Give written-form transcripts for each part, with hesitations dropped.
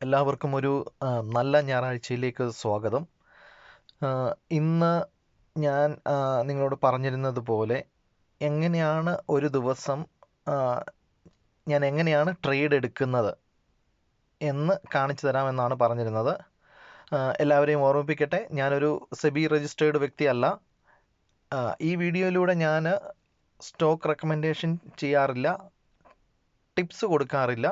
എല്ലാവർക്കും ഒരു നല്ല ഞായറാഴ്ചയിലേക്ക് സ്വാഗതം. ഇന്ന് ഞാൻ നിങ്ങളോട് പറഞ്ഞിരുന്നത് പോലെ എങ്ങനെയാണ് ഒരു ദിവസം ഞാൻ എങ്ങനെയാണ് ട്രേഡ് എടുക്കുന്നത് എന്ന് കാണിച്ചു തരാമെന്നാണ് പറഞ്ഞിരുന്നത്. എല്ലാവരെയും ഓർമ്മിപ്പിക്കട്ടെ, ഞാനൊരു സെബി രജിസ്റ്റേർഡ് വ്യക്തിയല്ല. ഈ വീഡിയോയിലൂടെ ഞാൻ സ്റ്റോക്ക് റെക്കമെൻഡേഷൻ ചെയ്യാറില്ല, ടിപ്സ് കൊടുക്കാറില്ല.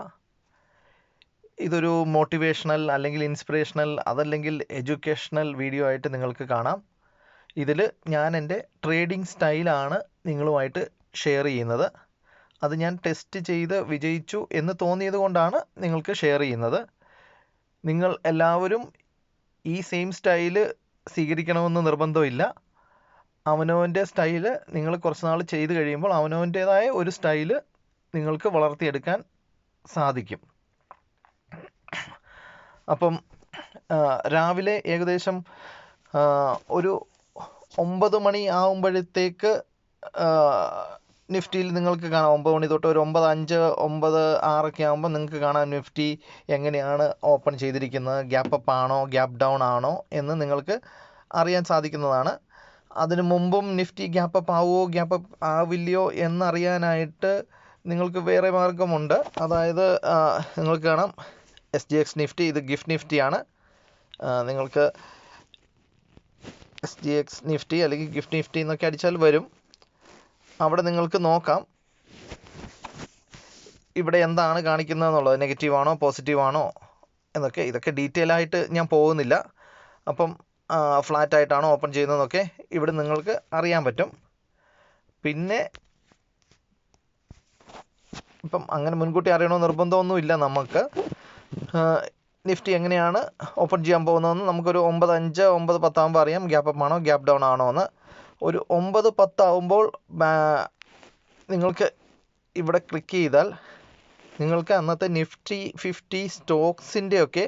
ഇതൊരു മോട്ടിവേഷണൽ അല്ലെങ്കിൽ ഇൻസ്പിറേഷണൽ അതല്ലെങ്കിൽ എഡ്യൂക്കേഷണൽ വീഡിയോ ആയിട്ട് നിങ്ങൾക്ക് കാണാം. ഇതിൽ ഞാൻ എൻ്റെ ട്രേഡിംഗ് സ്റ്റൈലാണ് നിങ്ങളുമായിട്ട് ഷെയർ ചെയ്യുന്നത്. അത് ഞാൻ ടെസ്റ്റ് ചെയ്ത് വിജയിച്ചു എന്ന് തോന്നിയത് കൊണ്ടാണ് നിങ്ങൾക്ക് ഷെയർ ചെയ്യുന്നത്. നിങ്ങൾ എല്ലാവരും ഈ സെയിം സ്റ്റൈല് സ്വീകരിക്കണമെന്ന് നിർബന്ധമില്ല. അവനവൻ്റെ സ്റ്റൈല് നിങ്ങൾ കുറച്ച് നാൾ ചെയ്ത് കഴിയുമ്പോൾ അവനവൻ്റേതായ ഒരു സ്റ്റൈല് നിങ്ങൾക്ക് വളർത്തിയെടുക്കാൻ സാധിക്കും. അപ്പം രാവിലെ ഏകദേശം ഒരു 9 മണി ആകുമ്പോഴത്തേക്ക് നിഫ്റ്റിയിൽ നിങ്ങൾക്ക് കാണാം. 9 മണി തൊട്ട് ഒരു 9:05 9:06 ആകുമ്പോൾ നിങ്ങൾക്ക് കാണാം നിഫ്റ്റി എങ്ങനെയാണ് ഓപ്പൺ ചെയ്തിരിക്കുന്നത്, ഗ്യാപ്പ് അപ്പ് ആണോ ഗ്യാപ്പ് ഡൗൺ ആണോ എന്ന് നിങ്ങൾക്ക് അറിയാൻ സാധിക്കുന്നതാണ്. അതിനു മുമ്പും നിഫ്റ്റി ഗ്യാപ്പ് അപ്പ് ആവുമോ ഗ്യാപ്പ് അപ്പ് ആവില്ലയോ എന്നറിയാനായിട്ട് നിങ്ങൾക്ക് വേറെ മാർഗമുണ്ട്. അതായത് നിങ്ങൾക്ക് കാണാം SGX നിഫ്റ്റി, ഇത് ഗിഫ്റ്റ് നിഫ്റ്റിയാണ്. നിങ്ങൾക്ക് SGX നിഫ്റ്റി അല്ലെങ്കിൽ ഗിഫ്റ്റ് നിഫ്റ്റി എന്നൊക്കെ അടിച്ചാൽ വരും. അവിടെ നിങ്ങൾക്ക് നോക്കാം ഇവിടെ എന്താണ് കാണിക്കുന്നതെന്നുള്ളത്, നെഗറ്റീവാണോ പോസിറ്റീവാണോ എന്നൊക്കെ. ഇതൊക്കെ ഡീറ്റെയിൽ ആയിട്ട് ഞാൻ പോകുന്നില്ല. അപ്പം ഫ്ലാറ്റായിട്ടാണോ ഓപ്പൺ ചെയ്യുന്നതെന്നൊക്കെ ഇവിടെ നിങ്ങൾക്ക് അറിയാൻ പറ്റും. പിന്നെ ഇപ്പം അങ്ങനെ മുൻകൂട്ടി അറിയണമെന്ന് നിർബന്ധമൊന്നുമില്ല. നമുക്ക് നിഫ്റ്റി എങ്ങനെയാണ് ഓപ്പൺ ചെയ്യാൻ പോകുന്നതെന്ന് നമുക്കൊരു 9:05 9:10 ആകുമ്പോൾ അറിയാം ഗ്യാപ്പ് അപ്പ് ആണോ ഗ്യാപ്പ് ഡൗൺ ആണോ എന്ന്. ഒരു 9:10 ആകുമ്പോൾ നിങ്ങൾക്ക് ഇവിടെ ക്ലിക്ക് ചെയ്താൽ നിങ്ങൾക്ക് അന്നത്തെ നിഫ്റ്റി 50 സ്റ്റോക്സിൻ്റെയൊക്കെ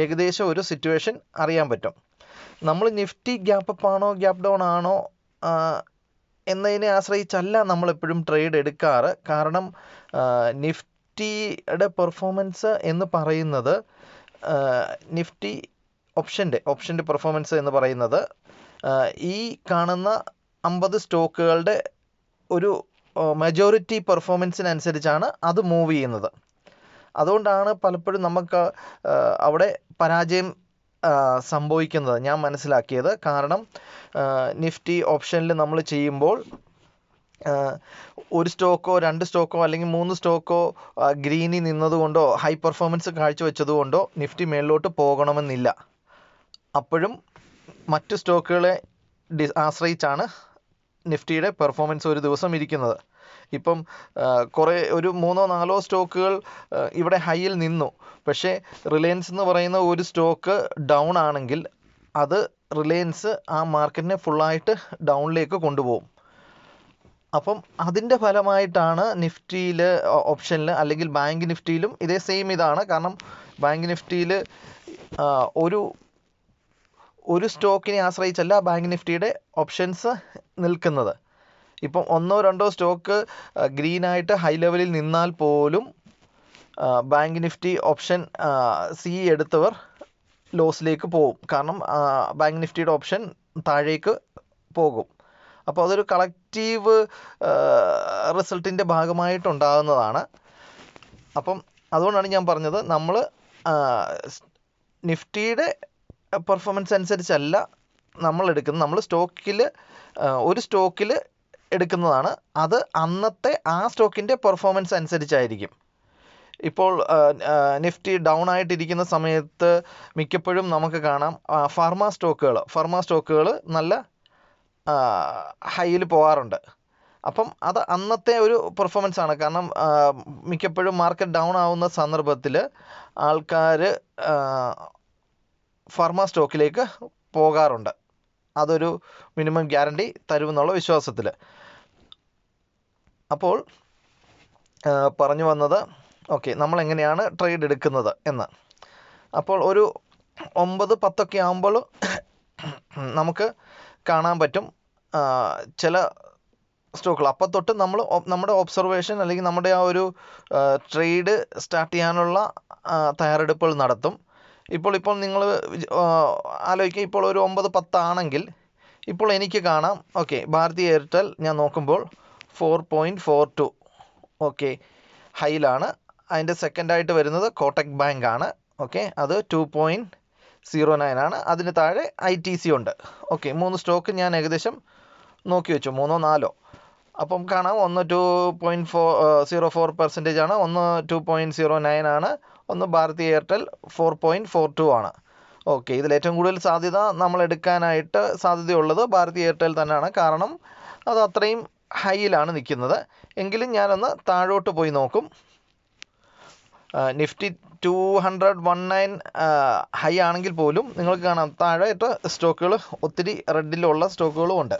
ഏകദേശം ഒരു സിറ്റുവേഷൻ അറിയാൻ പറ്റും. നമ്മൾ നിഫ്റ്റി ഗ്യാപ്പ് അപ്പ് ആണോ ഗ്യാപ്പ് ഡൗൺ ആണോ എന്നതിനെ ആശ്രയിച്ചല്ല നമ്മളെപ്പോഴും ട്രേഡ് എടുക്കാറ്. കാരണം നിഫ്റ്റിയുടെ പെർഫോമൻസ് എന്ന് പറയുന്നത് നിഫ്റ്റി ഓപ്ഷൻ്റെ പെർഫോമൻസ് എന്ന് പറയുന്നത് ഈ കാണുന്ന 50 സ്റ്റോക്കുകളുടെ ഒരു മെജോറിറ്റി പെർഫോമൻസിനനുസരിച്ചാണ് അത് മൂവ് ചെയ്യുന്നത്. അതുകൊണ്ടാണ് പലപ്പോഴും നമുക്ക് അവിടെ പരാജയം സംഭവിക്കുന്നത് ഞാൻ മനസ്സിലാക്കിയത്. കാരണം നിഫ്റ്റി ഓപ്ഷനിൽ നമ്മൾ ചെയ്യുമ്പോൾ ഒരു സ്റ്റോക്കോ 2 സ്റ്റോക്കോ അല്ലെങ്കിൽ 3 സ്റ്റോക്കോ ഗ്രീനിൽ നിന്നതുകൊണ്ടോ ഹൈ പെർഫോമൻസ് കാഴ്ചവെച്ചതുകൊണ്ടോ നിഫ്റ്റി മേളിലോട്ട് പോകണമെന്നില്ല. അപ്പോഴും മറ്റ് സ്റ്റോക്കുകളെ ആശ്രയിച്ചാണ് നിഫ്റ്റിയുടെ പെർഫോമൻസ് ഒരു ദിവസം ഇരിക്കുന്നത്. ഇപ്പം ഒരു 3-4 സ്റ്റോക്കുകൾ ഇവിടെ ഹൈയിൽ നിന്നു, പക്ഷേ റിലയൻസ് എന്ന് പറയുന്ന ഒരു സ്റ്റോക്ക് ഡൗൺ ആണെങ്കിൽ അത് റിലയൻസ് ആ മാർക്കറ്റിനെ ഫുള്ളായിട്ട് ഡൗണിലേക്ക് കൊണ്ടുപോകും. അപ്പം അതിൻ്റെ ഫലമായിട്ടാണ് നിഫ്റ്റിയിൽ ഓപ്ഷനിൽ അല്ലെങ്കിൽ ബാങ്ക് നിഫ്റ്റിയിലും ഇതേ സെയിം ഇതാണ്. കാരണം ബാങ്ക് നിഫ്റ്റിയിൽ ഒരു സ്റ്റോക്കിനെ ആശ്രയിച്ചല്ല ബാങ്ക് നിഫ്റ്റിയുടെ ഓപ്ഷൻസ് നിൽക്കുന്നത്. ഇപ്പം 1-2 സ്റ്റോക്ക് ഗ്രീനായിട്ട് ഹൈ ലെവലിൽ നിന്നാൽ പോലും ബാങ്ക് നിഫ്റ്റി ഓപ്ഷൻ സി എടുത്തവർ ലോസിലേക്ക് പോകും. കാരണം ബാങ്ക് നിഫ്റ്റിയുടെ ഓപ്ഷൻ താഴേക്ക് പോകും. അപ്പോൾ അതൊരു കളക്റ്റീവ് റിസൾട്ടിൻ്റെ ഭാഗമായിട്ടുണ്ടാകുന്നതാണ്. അപ്പം അതുകൊണ്ടാണ് ഞാൻ പറഞ്ഞത് നമ്മൾ നിഫ്റ്റിയുടെ പെർഫോമൻസ് അനുസരിച്ചല്ല നമ്മൾ എടുക്കുന്നത്. നമ്മൾ ഒരു സ്റ്റോക്കിൽ എടുക്കുന്നതാണ്. അത് അന്നത്തെ ആ സ്റ്റോക്കിൻ്റെ പെർഫോമൻസ് അനുസരിച്ചായിരിക്കും. ഇപ്പോൾ നിഫ്റ്റി ഡൗൺ ആയിട്ടിരിക്കുന്ന സമയത്ത് മിക്കപ്പോഴും നമുക്ക് കാണാം ഫാർമ സ്റ്റോക്കുകൾ നല്ല ഹൈയിൽ പോകാറുണ്ട്. അപ്പം അത് അന്നത്തെ ഒരു പെർഫോമൻസ് ആണ്. കാരണം മിക്കപ്പോഴും മാർക്കറ്റ് ഡൗൺ ആവുന്ന സന്ദർഭത്തിൽ ആൾക്കാർ ഫാർമ സ്റ്റോക്കിലേക്ക് പോകാറുണ്ട്. അതൊരു മിനിമം ഗ്യാരണ്ടി തരുമെന്നുള്ള വിശ്വാസത്തിൽ. അപ്പോൾ പറഞ്ഞു വന്നത് നമ്മൾ എങ്ങനെയാണ് ട്രേഡ് എടുക്കുന്നത് എന്ന്. അപ്പോൾ ഒരു 9-10 ആകുമ്പോൾ നമുക്ക് കാണാൻ പറ്റും ചില സ്റ്റോക്കുകൾ. അപ്പം തൊട്ട് നമ്മൾ നമ്മുടെ ഒബ്സർവേഷൻ അല്ലെങ്കിൽ നമ്മുടെ ആ ഒരു ട്രേഡ് സ്റ്റാർട്ട് ചെയ്യാനുള്ള തയ്യാറെടുപ്പുകൾ നടത്തും. ഇപ്പോൾ നിങ്ങൾ ആലോചിക്കുക, ഇപ്പോൾ ഒരു 9-10 ആണെങ്കിൽ ഇപ്പോൾ എനിക്ക് കാണാം, ഓക്കെ, ഭാരതി എയർടെൽ ഞാൻ നോക്കുമ്പോൾ 4.42, ഓക്കെ, ഹൈയിലാണ്. അതിൻ്റെ സെക്കൻഡായിട്ട് വരുന്നത് കോട്ടക് ബാങ്ക് ആണ്, ഓക്കെ, അത് 2.09 ആണ്. അതിന് താഴെ ITC ഉണ്ട്. ഓക്കെ, 3 സ്റ്റോക്ക് ഞാൻ ഏകദേശം നോക്കി വെച്ചു, 3-4. അപ്പം കാണാം, ഒന്ന് 2.04% ആണ്, ഒന്ന് 2.09 ആണ്, ഒന്ന് ഭാരതി എയർടെൽ 4.42 ആണ്. ഓക്കെ, ഇതിലേറ്റവും കൂടുതൽ സാധ്യത നമ്മൾ എടുക്കാനായിട്ട് സാധ്യതയുള്ളത് ഭാരതി എയർടെൽ തന്നെയാണ്. കാരണം അത് അത്രയും ഹൈയിലാണ് നിൽക്കുന്നത്. എങ്കിലും ഞാനൊന്ന് താഴോട്ട് പോയി നോക്കും. നിഫ്റ്റി 219 ഹൈ ആണെങ്കിൽ പോലും നിങ്ങൾക്ക് കാണാം താഴെയിട്ട് സ്റ്റോക്കുകൾ ഒത്തിരി റെഡിലുള്ള സ്റ്റോക്കുകളും ഉണ്ട്.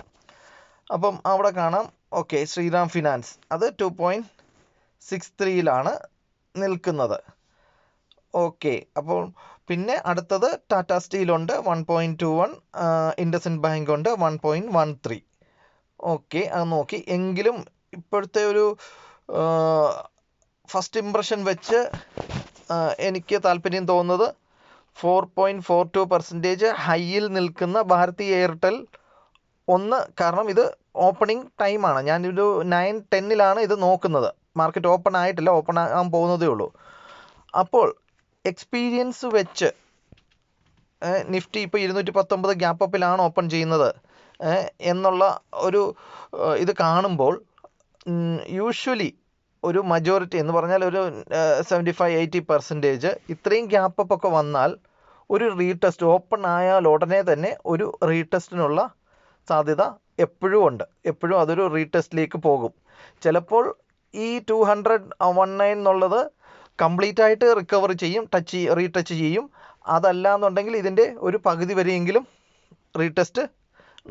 അപ്പം അവിടെ കാണാം, ഓക്കെ, ശ്രീറാം ഫിനാൻസ് അത് 2.63 നിൽക്കുന്നത്. ഓക്കെ, അപ്പോൾ പിന്നെ അടുത്തത് ടാറ്റ സ്റ്റീലുണ്ട് 1.21, ഇൻഡസ്ഇൻഡ് ബാങ്ക് ഉണ്ട് 1.13. ഓക്കെ, അത് നോക്കി. എങ്കിലും ഇപ്പോഴത്തെ ഒരു ഫസ്റ്റ് ഇംപ്രഷൻ വെച്ച് എനിക്ക് താല്പര്യം തോന്നുന്നത് 4.42% ഹൈയിൽ നിൽക്കുന്ന ഭാരതി എയർടെൽ കാരണം ഇത് ഓപ്പണിംഗ് ടൈമാണ്. ഞാനൊരു 9-10 ഇത് നോക്കുന്നത്. മാർക്കറ്റ് ഓപ്പൺ ആയിട്ടില്ല, ഓപ്പൺ ആകാൻ പോകുന്നതേ ഉള്ളൂ. അപ്പോൾ എക്സ്പീരിയൻസ് വെച്ച് നിഫ്റ്റി ഇപ്പോൾ 219 ഗ്യാപ്പ് അപ്പിലാണ് ഓപ്പൺ ചെയ്യുന്നത് എന്നുള്ള ഒരു ഇത് കാണുമ്പോൾ യൂഷ്വലി ഒരു മജോറിറ്റി എന്ന് പറഞ്ഞാൽ ഒരു 75-80% ഇത്രയും ഗ്യാപ്പ് അപ്പ് ഒക്കെ വന്നാൽ ഒരു റീടെസ്റ്റ് ഓപ്പൺ ആയാൽ ഉടനെ തന്നെ ഒരു റീടെസ്റ്റിനുള്ള സാധ്യത എപ്പോഴും ഉണ്ട്. എപ്പോഴും അതൊരു റീടെസ്റ്റിലേക്ക് പോകും. ചിലപ്പോൾ ഈ 219 എന്നുള്ളത് കംപ്ലീറ്റ് ആയിട്ട് റിക്കവർ ചെയ്യും, റീടച്ച് ചെയ്യും. അതല്ല എന്നുണ്ടെങ്കിൽ ഇതിൻ്റെ ഒരു പകുതി വരെയെങ്കിലും റീടെസ്റ്റ്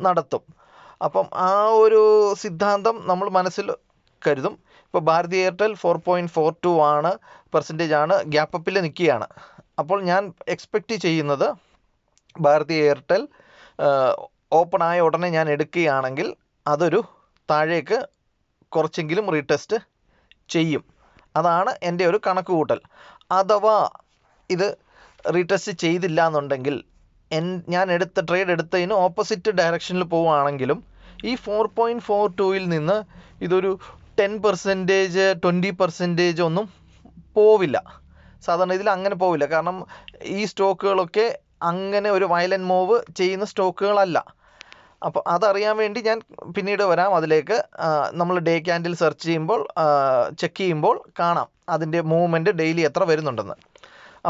നടത്തും. അപ്പം ആ ഒരു സിദ്ധാന്തം നമ്മൾ മനസ്സിൽ കരുതും. ഇപ്പോൾ ഭാരതി എയർടെൽ 4.42% ആണ്, ഗ്യാപ്പ് അപ്പിൽ നിൽക്കുകയാണ്. അപ്പോൾ ഞാൻ എക്സ്പെക്റ്റ് ചെയ്യുന്നത് ഭാരതി എയർടെൽ ഓപ്പൺ ആയ ഉടനെ ഞാൻ എടുക്കുകയാണെങ്കിൽ അതൊരു താഴേക്ക് കുറച്ചെങ്കിലും റീടെസ്റ്റ് ചെയ്യും. അതാണ് എൻ്റെ ഒരു കണക്കുകൂട്ടൽ. അഥവാ ഇത് റീടെസ്റ്റ് ചെയ്തില്ല എന്നുണ്ടെങ്കിൽ ഞാൻ ട്രേഡ് എടുത്തതിന് ഓപ്പോസിറ്റ് ഡയറക്ഷനിൽ പോവുകയാണെങ്കിലും ഈ 4.42 നിന്ന് ഇതൊരു 10%, 20% ഒന്നും പോവില്ല. സാധാരണ ഇതിൽ അങ്ങനെ പോവില്ല. കാരണം ഈ സ്റ്റോക്കുകളൊക്കെ അങ്ങനെ ഒരു വയലൻറ്റ് മൂവ് ചെയ്യുന്ന സ്റ്റോക്കുകളല്ല. അപ്പോൾ അതറിയാൻ വേണ്ടി ഞാൻ പിന്നീട് വരാം അതിലേക്ക്. നമ്മൾ ഡേ ക്യാൻഡിൽ സെർച്ച് ചെയ്യുമ്പോൾ ചെക്ക് ചെയ്യുമ്പോൾ കാണാം അതിൻ്റെ മൂവ്മെൻറ്റ് ഡെയിലി എത്ര വരുന്നുണ്ടെന്ന്.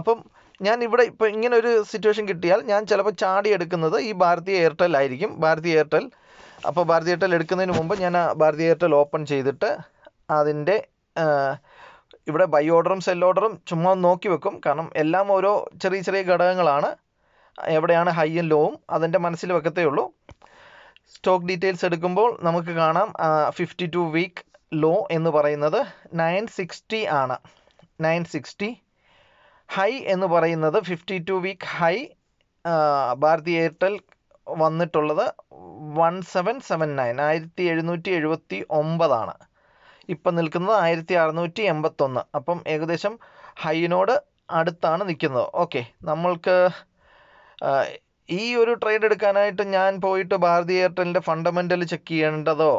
അപ്പം ഞാൻ ഇവിടെ ഇപ്പോൾ ഇങ്ങനെ ഒരു സിറ്റുവേഷൻ കിട്ടിയാൽ ഞാൻ ചിലപ്പോൾ ചാടി എടുക്കുന്നത് ഈ ഭാരതി എയർടെൽ ആയിരിക്കും. അപ്പോൾ ഭാരതി എയർടെൽ എടുക്കുന്നതിന് മുമ്പ് ഞാൻ ഭാരതി എയർടെൽ ഓപ്പൺ ചെയ്തിട്ട് അതിൻ്റെ ഇവിടെ ബൈ ഓർഡറും സെൽ ഓർഡറും ചുമ്മാ നോക്കി വെക്കും. കാരണം എല്ലാം ഓരോ ചെറിയ ചെറിയ ഘടകങ്ങളാണ്. എവിടെയാണ് ഹൈയും ലോവും അതിൻ്റെ മനസ്സിൽ വെക്കത്തേ ഉള്ളൂ. സ്റ്റോക്ക് ഡീറ്റെയിൽസ് എടുക്കുമ്പോൾ നമുക്ക് കാണാം 52 വീക്ക് ലോ എന്ന് പറയുന്നത് 960 ആണ്. 960 ഹൈ എന്ന് പറയുന്നത് 52 വീക്ക് ഹൈ ഭാരതി എയർടെൽ വന്നിട്ടുള്ളത് 1779, 1779 ഇപ്പം നിൽക്കുന്നത് 1681. അപ്പം ഏകദേശം ഹൈനോട് അടുത്താണ് നിൽക്കുന്നത്. ഓക്കെ, നമ്മൾക്ക് ഈ ഒരു ട്രേഡ് എടുക്കാനായിട്ട് ഞാൻ പോയിട്ട് ഭാരതി എയർടെലിൻ്റെ ഫണ്ടമെൻ്റൽ ചെക്ക് ചെയ്യേണ്ടതോ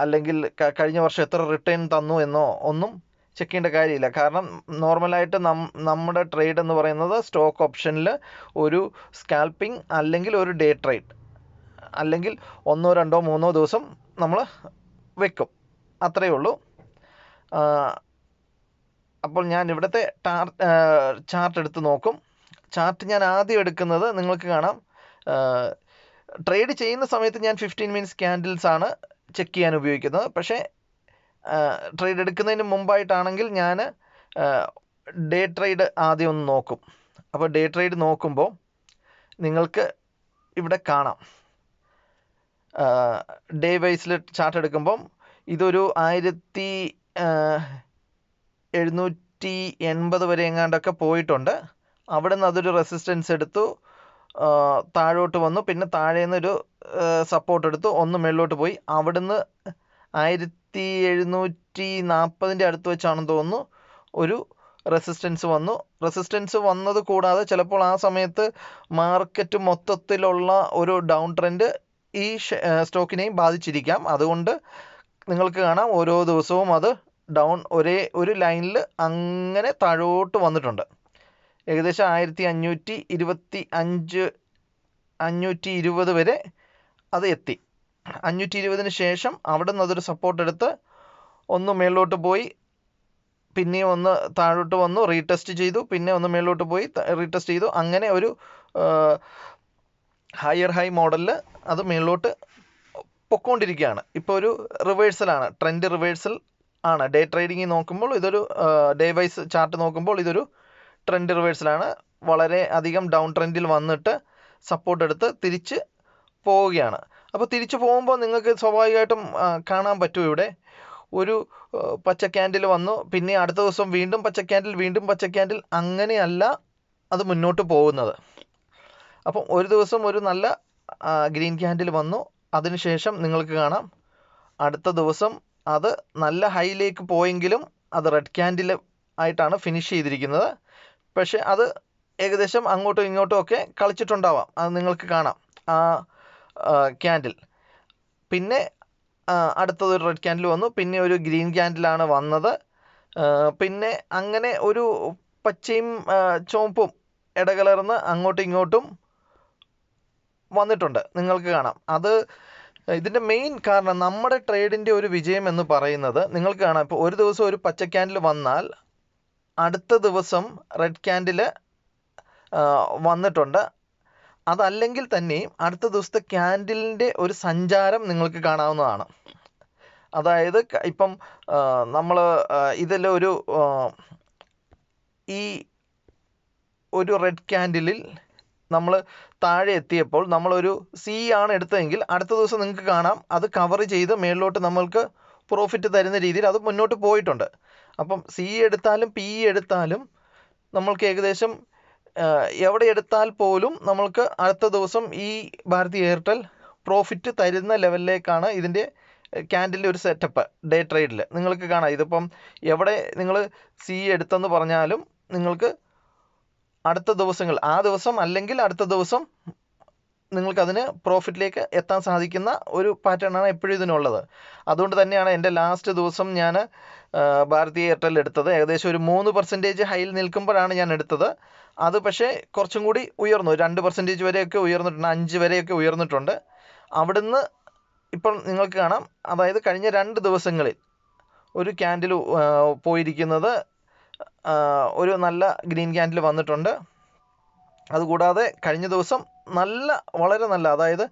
അല്ലെങ്കിൽ കഴിഞ്ഞ വർഷം എത്ര റിട്ടേൺ തന്നു എന്നോ ഒന്നും ചെക്ക് ചെയ്യേണ്ട കാര്യമില്ല. കാരണം നോർമലായിട്ട് നമ്മുടെ ട്രേഡ് എന്ന് പറയുന്നത് സ്റ്റോക്ക് ഓപ്ഷനിൽ ഒരു സ്കാൽപ്പിംഗ് അല്ലെങ്കിൽ ഒരു ഡേ ട്രേഡ് അല്ലെങ്കിൽ 1, 2, 3 ദിവസം നമ്മൾ വെക്കും, അത്രയേ ഉള്ളൂ. അപ്പോൾ ഞാൻ ഇവിടുത്തെ ചാർട്ട് എടുത്ത് നോക്കും. ചാർട്ട് ഞാൻ ആദ്യം എടുക്കുന്നത് നിങ്ങൾക്ക് കാണാം. ട്രേഡ് ചെയ്യുന്ന സമയത്ത് ഞാൻ 15 മിനിറ്റ്സ് ക്യാൻഡിൽസ് ആണ് ചെക്ക് ചെയ്യാൻ ഉപയോഗിക്കുന്നത്. പക്ഷേ ട്രേഡ് എടുക്കുന്നതിന് മുമ്പായിട്ടാണെങ്കിൽ ഞാൻ ഡേ ട്രേഡ് ആദ്യം ഒന്ന് നോക്കും. അപ്പോൾ ഡേ ട്രേഡ് നോക്കുമ്പോൾ നിങ്ങൾക്ക് ഇവിടെ കാണാം ഡേ വൈസിൽ ചാർട്ട് എടുക്കുമ്പം ഇതൊരു 1780 വരെ എങ്ങാണ്ടൊക്കെ പോയിട്ടുണ്ട്. അവിടെ നിന്ന് അതൊരു റെസിസ്റ്റൻസ് എടുത്തു, താഴോട്ട് വന്നു, പിന്നെ താഴെ നിന്നൊരു സപ്പോർട്ട് എടുത്തു, ഒന്ന് മുകളിലോട്ട് പോയി, അവിടുന്ന് 1740 അടുത്ത് വെച്ചാണെന്ന് തോന്നുന്നു ഒരു റെസിസ്റ്റൻസ് വന്നത് കൂടാതെ ചിലപ്പോൾ ആ സമയത്ത് മാർക്കറ്റ് മൊത്തത്തിലുള്ള ഒരു ഡൗൺ ട്രെൻഡ് ഈ സ്റ്റോക്കിനെയും ബാധിച്ചിരിക്കാം. അതുകൊണ്ട് നിങ്ങൾക്ക് കാണാം ഓരോ ദിവസവും അത് ഡൗൺ ഒരേ ഒരു ലൈനിൽ അങ്ങനെ താഴോട്ട് വന്നിട്ടുണ്ട്. ഏകദേശം 520 വരെ അത് എത്തി. 520 ശേഷം അവിടെ നിന്ന് അതൊരു സപ്പോർട്ട് എടുത്ത് ഒന്ന് മേളിലോട്ട് പോയി, പിന്നെയും ഒന്ന് താഴോട്ട് വന്നു, റീടെസ്റ്റ് ചെയ്തു, പിന്നെ ഒന്ന് മേളിലോട്ട് പോയി റീടെസ്റ്റ് ചെയ്തു. അങ്ങനെ ഒരു ഹയർ ഹൈ മോഡലിൽ അത് മേളിലോട്ട് പൊക്കോണ്ടിരിക്കുകയാണ്. ഇപ്പോൾ ഒരു റിവേഴ്സലാണ്, ട്രെൻഡ് റിവേഴ്സൽ ആണ്. ഡേ ട്രേഡിംഗ് നോക്കുമ്പോൾ ഇതൊരു ഡേ വൈസ് ചാർട്ട് നോക്കുമ്പോൾ ഇതൊരു ട്രെൻഡ് റിവേഴ്സലാണ്. വളരെ അധികം ഡൗൺ ട്രെൻഡിൽ വന്നിട്ട് സപ്പോർട്ട് എടുത്ത് തിരിച്ച് പോവുകയാണ്. അപ്പോൾ തിരിച്ചു പോകുമ്പോൾ നിങ്ങൾക്ക് സ്വാഭാവികമായിട്ടും കാണാൻ പറ്റും ഇവിടെ ഒരു പച്ച ക്യാൻഡിൽ വന്നു, പിന്നെ അടുത്ത ദിവസം വീണ്ടും പച്ച ക്യാൻഡിൽ, അങ്ങനെയല്ല അത് മുന്നോട്ട് പോകുന്നത്. അപ്പം ഒരു ദിവസം ഒരു നല്ല ഗ്രീൻ ക്യാൻഡിൽ വന്നു, അതിനുശേഷം നിങ്ങൾക്ക് കാണാം അടുത്ത ദിവസം അത് നല്ല ഹൈയിലേക്ക് പോയെങ്കിലും അത് റെഡ് ക്യാൻഡിൽ ആയിട്ടാണ് ഫിനിഷ് ചെയ്തിരിക്കുന്നത്. പക്ഷേ അത് ഏകദേശം അങ്ങോട്ടും ഇങ്ങോട്ടും ഒക്കെ കളിച്ചിട്ടുണ്ടാവാം, അത് നിങ്ങൾക്ക് കാണാം ആ ക്യാൻഡിൽ. പിന്നെ അടുത്തതൊരു റെഡ് ക്യാൻഡിൽ വന്നു, പിന്നെ ഒരു ഗ്രീൻ ക്യാൻഡിലാണ് വന്നത്. പിന്നെ അങ്ങനെ ഒരു പച്ചയും ചുവപ്പും ഇടകലർന്ന് അങ്ങോട്ടും ഇങ്ങോട്ടും വന്നിട്ടുണ്ട്, നിങ്ങൾക്ക് കാണാം. അത് ഇതിൻ്റെ മെയിൻ കാരണം നമ്മുടെ ട്രേഡിൻ്റെ ഒരു വിജയം എന്ന് പറയുന്നത് നിങ്ങൾക്ക് കാണാം. ഇപ്പോൾ ഒരു ദിവസം ഒരു പച്ച ക്യാൻഡിൽ വന്നാൽ അടുത്ത ദിവസം റെഡ് ക്യാൻഡിൽ വന്നിട്ടുണ്ട്. അതല്ലെങ്കിൽ തന്നെയും അടുത്ത ദിവസത്തെ ക്യാൻഡിലിൻ്റെ ഒരു സഞ്ചാരം നിങ്ങൾക്ക് കാണാവുന്നതാണ്. അതായത് ഇപ്പം നമ്മൾ ഇതിലൊരു ഈ ഒരു റെഡ് ക്യാൻഡിലിൽ നമ്മൾ താഴെ എത്തിയപ്പോൾ നമ്മളൊരു സി ആണ് എടുത്തതെങ്കിൽ അടുത്ത ദിവസം നിങ്ങൾക്ക് കാണാം അത് കവർ ചെയ്ത് മേളിലോട്ട് നമ്മൾക്ക് പ്രോഫിറ്റ് തരുന്ന രീതിയിൽ അത് മുന്നോട്ട് പോയിട്ടുണ്ട്. അപ്പം സി എടുത്താലും പി എടുത്താലും നമ്മൾക്ക് ഏകദേശം എവിടെ എടുത്താൽ പോലും നമ്മൾക്ക് അടുത്ത ദിവസം ഈ ഭാരതി എയർടെൽ പ്രോഫിറ്റ് തരുന്ന ലെവലിലേക്കാണ് ഇതിൻ്റെ ക്യാൻഡിലിൻ്റെ ഒരു സെറ്റപ്പ്. ഡേ ട്രേഡിൽ നിങ്ങൾക്ക് കാണാം, ഇതിപ്പം എവിടെ നിങ്ങൾ സി എടുത്തെന്ന് പറഞ്ഞാലും നിങ്ങൾക്ക് അടുത്ത ദിവസങ്ങൾ ആ ദിവസം അല്ലെങ്കിൽ അടുത്ത ദിവസം നിങ്ങൾക്കതിന് പ്രോഫിറ്റിലേക്ക് എത്താൻ സാധിക്കുന്ന ഒരു പാറ്റേണാണ് എപ്പോഴും ഇതിനുള്ളത്. അതുകൊണ്ട് തന്നെയാണ് എൻ്റെ ലാസ്റ്റ് ദിവസം ഞാൻ ഭാരതി എയർടെൽ എടുത്തത്. ഏകദേശം ഒരു 3% ഹൈയിൽ നിൽക്കുമ്പോഴാണ് ഞാൻ എടുത്തത്. അത് പക്ഷേ കുറച്ചും കൂടി ഉയർന്നു, 2% വരെയൊക്കെ ഉയർന്നിട്ടുണ്ട്, 5 വരെയൊക്കെ ഉയർന്നിട്ടുണ്ട്. അവിടുന്ന് ഇപ്പോൾ നിങ്ങൾക്ക് കാണാം, അതായത് കഴിഞ്ഞ 2 ദിവസങ്ങളിൽ ഒരു ക്യാൻഡിൽ പോയിരിക്കുന്നത് ഒരു നല്ല ഗ്രീൻ ക്യാൻഡിൽ വന്നിട്ടുണ്ട്. അതുകൂടാതെ കഴിഞ്ഞ ദിവസം വളരെ നല്ല, അതായത്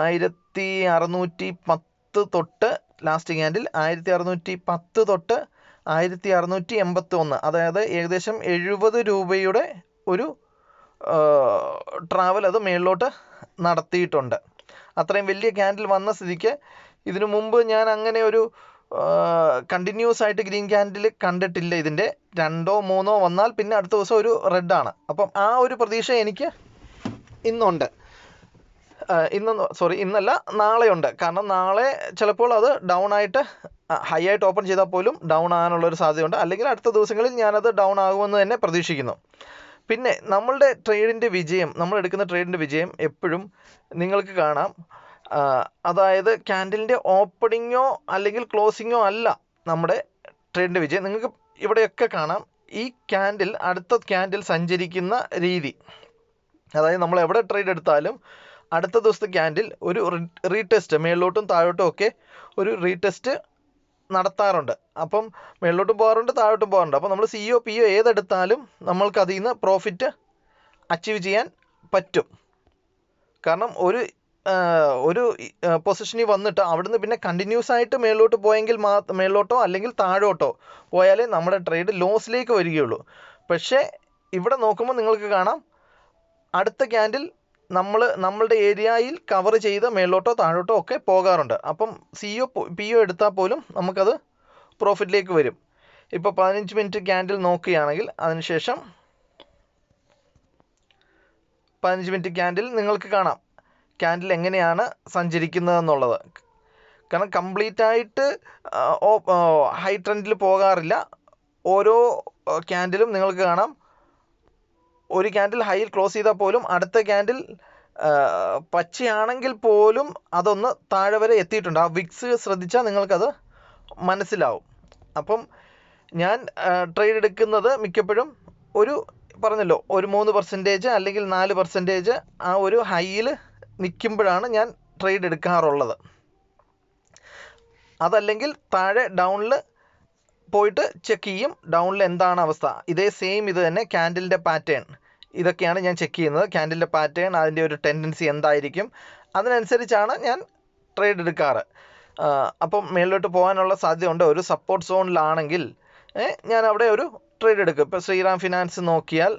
1610 തൊട്ട് ലാസ്റ്റ് ക്യാൻഡിൽ 1610 തൊട്ട് 1681, അതായത് ഏകദേശം 70 രൂപയുടെ ഒരു ട്രാവൽ അത് മേളിലോട്ട് നടത്തിയിട്ടുണ്ട്. അത്രയും വലിയ ക്യാൻഡിൽ വന്ന സ്ഥിതിക്ക് ഇതിനു മുമ്പ് ഞാൻ അങ്ങനെ ഒരു കണ്ടിന്യൂസ് ആയിട്ട് ഗ്രീൻ ക്യാൻഡിൽ കണ്ടിട്ടില്ല. ഇതിൻ്റെ 2ഓ 3ഓ വന്നാൽ പിന്നെ അടുത്ത ദിവസം ഒരു റെഡാണ്. അപ്പം ആ ഒരു പ്രതീക്ഷ എനിക്ക് ഇന്നല്ല നാളെയുണ്ട്. കാരണം നാളെ ചിലപ്പോൾ അത് ഡൗൺ ആയിട്ട് ഹൈ ആയിട്ട് ഓപ്പൺ ചെയ്താൽ പോലും ഡൗൺ ആകാനുള്ളൊരു സാധ്യതയുണ്ട്. അല്ലെങ്കിൽ അടുത്ത ദിവസങ്ങളിൽ ഞാനത് ഡൗൺ ആകുമെന്ന് തന്നെ പ്രതീക്ഷിക്കുന്നു. പിന്നെ നമ്മൾ എടുക്കുന്ന ട്രേഡിൻ്റെ വിജയം എപ്പോഴും നിങ്ങൾക്ക് കാണാം, അതായത് ക്യാൻഡിലിൻ്റെ ഓപ്പണിങ്ങോ അല്ലെങ്കിൽ ക്ലോസിങ്ങോ അല്ല നമ്മുടെ ട്രേഡിൻ്റെ വിജയം. നിങ്ങൾക്ക് ഇവിടെയൊക്കെ കാണാം ഈ ക്യാൻഡിൽ അടുത്ത ക്യാൻഡിൽ സഞ്ചരിക്കുന്ന രീതി. അതായത് നമ്മൾ എവിടെ ട്രേഡ് എടുത്താലും അടുത്ത ദിവസത്തെ ക്യാൻഡിൽ ഒരു റീടെസ്റ്റ് മേളിലോട്ടും താഴോട്ടും ഒക്കെ ഒരു റീടെസ്റ്റ് നടത്താറുണ്ട്. അപ്പം മേളിലോട്ടും പോകാറുണ്ട്, താഴോട്ടും പോകാറുണ്ട്. അപ്പം നമ്മൾ സിഒ പിഒ ഏതെടുത്താലും നമ്മൾക്ക് അതിൽ നിന്ന് പ്രോഫിറ്റ് അച്ചീവ് ചെയ്യാൻ പറ്റും. കാരണം ഒരു പൊസിഷനിൽ വന്നിട്ട് അവിടുന്ന് പിന്നെ കണ്ടിന്യൂസ് ആയിട്ട് മേളിലോട്ട് പോയെങ്കിൽ മേളിലോട്ടോ അല്ലെങ്കിൽ താഴോട്ടോ പോയാലേ നമ്മുടെ ട്രേഡ് ലോസിലേക്ക് വരികയുള്ളൂ. പക്ഷേ ഇവിടെ നോക്കുമ്പോൾ നിങ്ങൾക്ക് കാണാം അടുത്ത ക്യാൻഡിൽ നമ്മളുടെ ഏരിയയിൽ കവർ ചെയ്ത് മേളിലോട്ടോ താഴോട്ടോ ഒക്കെ പോകാറുണ്ട്. അപ്പം സിഒ പിഒ എടുത്താൽ പോലും നമുക്കത് പ്രോഫിറ്റിലേക്ക് വരും. ഇപ്പോൾ 15 മിനിറ്റ് ക്യാൻഡിൽ നോക്കുകയാണെങ്കിൽ അതിനുശേഷം 15 മിനിറ്റ് ക്യാൻഡിൽ നിങ്ങൾക്ക് കാണാം ക്യാൻഡിൽ എങ്ങനെയാണ് സഞ്ചരിക്കുന്നതെന്നുള്ളത്. കാരണം കംപ്ലീറ്റ് ആയിട്ട് ഹൈ ട്രെൻഡിൽ പോകാറില്ല. ഓരോ ക്യാൻഡിലും നിങ്ങൾക്ക് കാണാം, ഒരു ക്യാൻഡിൽ ഹൈയിൽ ക്ലോസ് ചെയ്താൽ പോലും അടുത്ത ക്യാൻഡിൽ പച്ചയാണെങ്കിൽ പോലും അതൊന്ന് താഴെ വരെ എത്തിയിട്ടുണ്ട്. ആ വിക്സ് ശ്രദ്ധിച്ചാൽ നിങ്ങൾക്കത് മനസ്സിലാവും. അപ്പം ഞാൻ ട്രേഡ് എടുക്കുന്നത് മിക്കപ്പോഴും ഒരു പറഞ്ഞല്ലോ ഒരു 3% അല്ലെങ്കിൽ 4% ആ ഒരു ഹൈയിൽ നിൽക്കുമ്പോഴാണ് ഞാൻ ട്രേഡ് എടുക്കാറുള്ളത്. അതല്ലെങ്കിൽ താഴെ ഡൗണിൽ പോയിട്ട് ചെക്ക് ചെയ്യും ഡൗണിൽ എന്താണ് അവസ്ഥ. ഇതേ സെയിം ഇത് തന്നെ ക്യാൻഡിലിൻ്റെ പാറ്റേൺ ഇതൊക്കെയാണ് ഞാൻ ചെക്ക് ചെയ്യുന്നത്. ക്യാൻഡിലിൻ്റെ പാറ്റേൺ, അതിൻ്റെ ഒരു ടെൻഡൻസി എന്തായിരിക്കും, അതിനനുസരിച്ചാണ് ഞാൻ ട്രേഡ് എടുക്കാറ്. അപ്പം മേളിലോട്ട് പോകാനുള്ള സാധ്യതയുണ്ട്. ഒരു സപ്പോർട്ട് സോണിലാണെങ്കിൽ ഞാൻ അവിടെ ഒരു ട്രേഡ് എടുക്കും. ഇപ്പോൾ ശ്രീറാം ഫിനാൻസ് നോക്കിയാൽ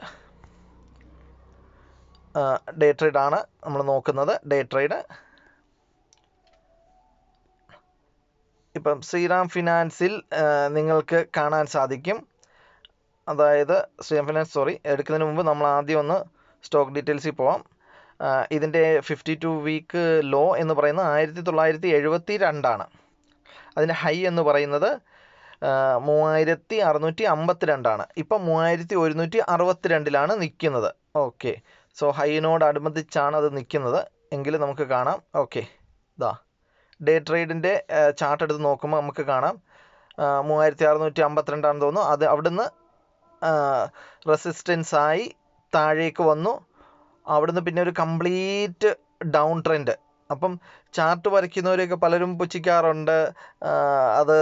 ഡേ ട്രേഡാണ് നമ്മൾ നോക്കുന്നത്. ഡേ ട്രേഡ് ഇപ്പം ശ്രീറാം ഫിനാൻസിൽ നിങ്ങൾക്ക് കാണാൻ സാധിക്കും. അതായത് ശ്രീറാം ഫിനാൻസ് എടുക്കുന്നതിന് മുമ്പ് നമ്മൾ ആദ്യം ഒന്ന് സ്റ്റോക്ക് ഡീറ്റെയിൽസിൽ പോവാം. ഇതിൻ്റെ 52 വീക്ക് ലോ എന്ന് പറയുന്നത് 1972 അതിൻ്റെ ഹൈ എന്ന് പറയുന്നത് 3652 ഇപ്പം 3162 നിൽക്കുന്നത്. ഓക്കെ, സോ ഹൈനോട് അനുബന്ധിച്ചാണ് അത് നിൽക്കുന്നത് എങ്കിൽ നമുക്ക് കാണാം. ഓക്കെ, ഇതാ ഡേ ട്രേഡിൻ്റെ ചാർട്ട് എടുത്ത് നോക്കുമ്പോൾ നമുക്ക് കാണാം 3652 തോന്നുന്നു. അത് അവിടുന്ന് റെസിസ്റ്റൻസായി താഴേക്ക് വന്നു. അവിടുന്ന് പിന്നെ ഒരു കംപ്ലീറ്റ് ഡൗൺ ട്രെൻഡ്. അപ്പം ചാർട്ട് വരയ്ക്കുന്നവരെയൊക്കെ പലരും പുച്ഛിക്കാറുണ്ട്, അത്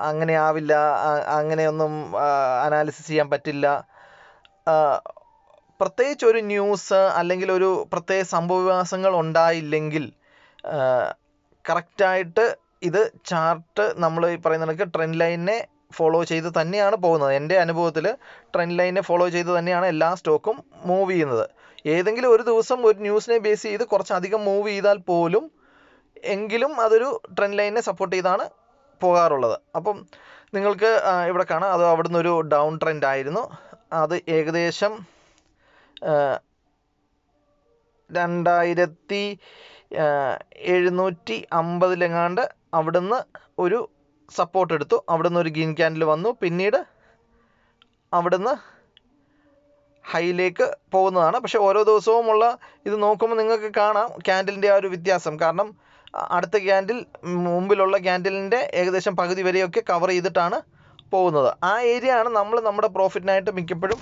അങ്ങനെ ആവില്ല, അങ്ങനെയൊന്നും അനാലിസിസ് ചെയ്യാൻ പറ്റില്ല. പ്രത്യേകിച്ച് ഒരു ന്യൂസ് അല്ലെങ്കിൽ ഒരു പ്രത്യേക സംഭവവികാസങ്ങൾ ഉണ്ടായില്ലെങ്കിൽ കറക്റ്റായിട്ട് ഇത് ചാർട്ട് നമ്മൾ ഈ പറയുന്ന കണക്ക് ട്രെൻഡ് ലൈനിനെ ഫോളോ ചെയ്ത് തന്നെയാണ് പോകുന്നത്. എൻ്റെ അനുഭവത്തിൽ ട്രെൻഡ് ലൈനിനെ ഫോളോ ചെയ്ത് തന്നെയാണ് എല്ലാ സ്റ്റോക്കും മൂവ് ചെയ്യുന്നത്. ഏതെങ്കിലും ഒരു ദിവസം ഒരു ന്യൂസിനെ ബേസ് ചെയ്ത് കുറച്ചധികം മൂവ് ചെയ്താൽ പോലും എങ്കിലും അതൊരു ട്രെൻഡ് ലൈനിനെ സപ്പോർട്ട് ചെയ്താണ് പോകാറുള്ളത്. അപ്പം നിങ്ങൾക്ക് ഇവിടെ കാണാം, അത് അവിടുന്ന് ഒരു ഡൗൺ ട്രെൻഡ് ആയിരുന്നു. അത് ഏകദേശം 2750 അവിടുന്ന് ഒരു സപ്പോർട്ട് എടുത്തു. അവിടുന്ന് ഒരു ഗ്രീൻ ക്യാൻഡിൽ വന്നു. പിന്നീട് അവിടുന്ന് ഹൈയിലേക്ക് പോകുന്നതാണ്. പക്ഷേ ഓരോ ദിവസവുമുള്ള ഇത് നോക്കുമ്പോൾ നിങ്ങൾക്ക് കാണാം ക്യാൻഡിലിൻ്റെ ആ ഒരു വ്യത്യാസം. കാരണം അടുത്ത ക്യാൻഡിൽ മുമ്പിലുള്ള ക്യാൻഡിലിൻ്റെ ഏകദേശം പകുതി വരെയൊക്കെ കവർ ചെയ്തിട്ടാണ് പോകുന്നത്. ആ ഏരിയ ആണ് നമ്മൾ നമ്മുടെ പ്രോഫിറ്റിനായിട്ട് മിക്കപ്പോഴും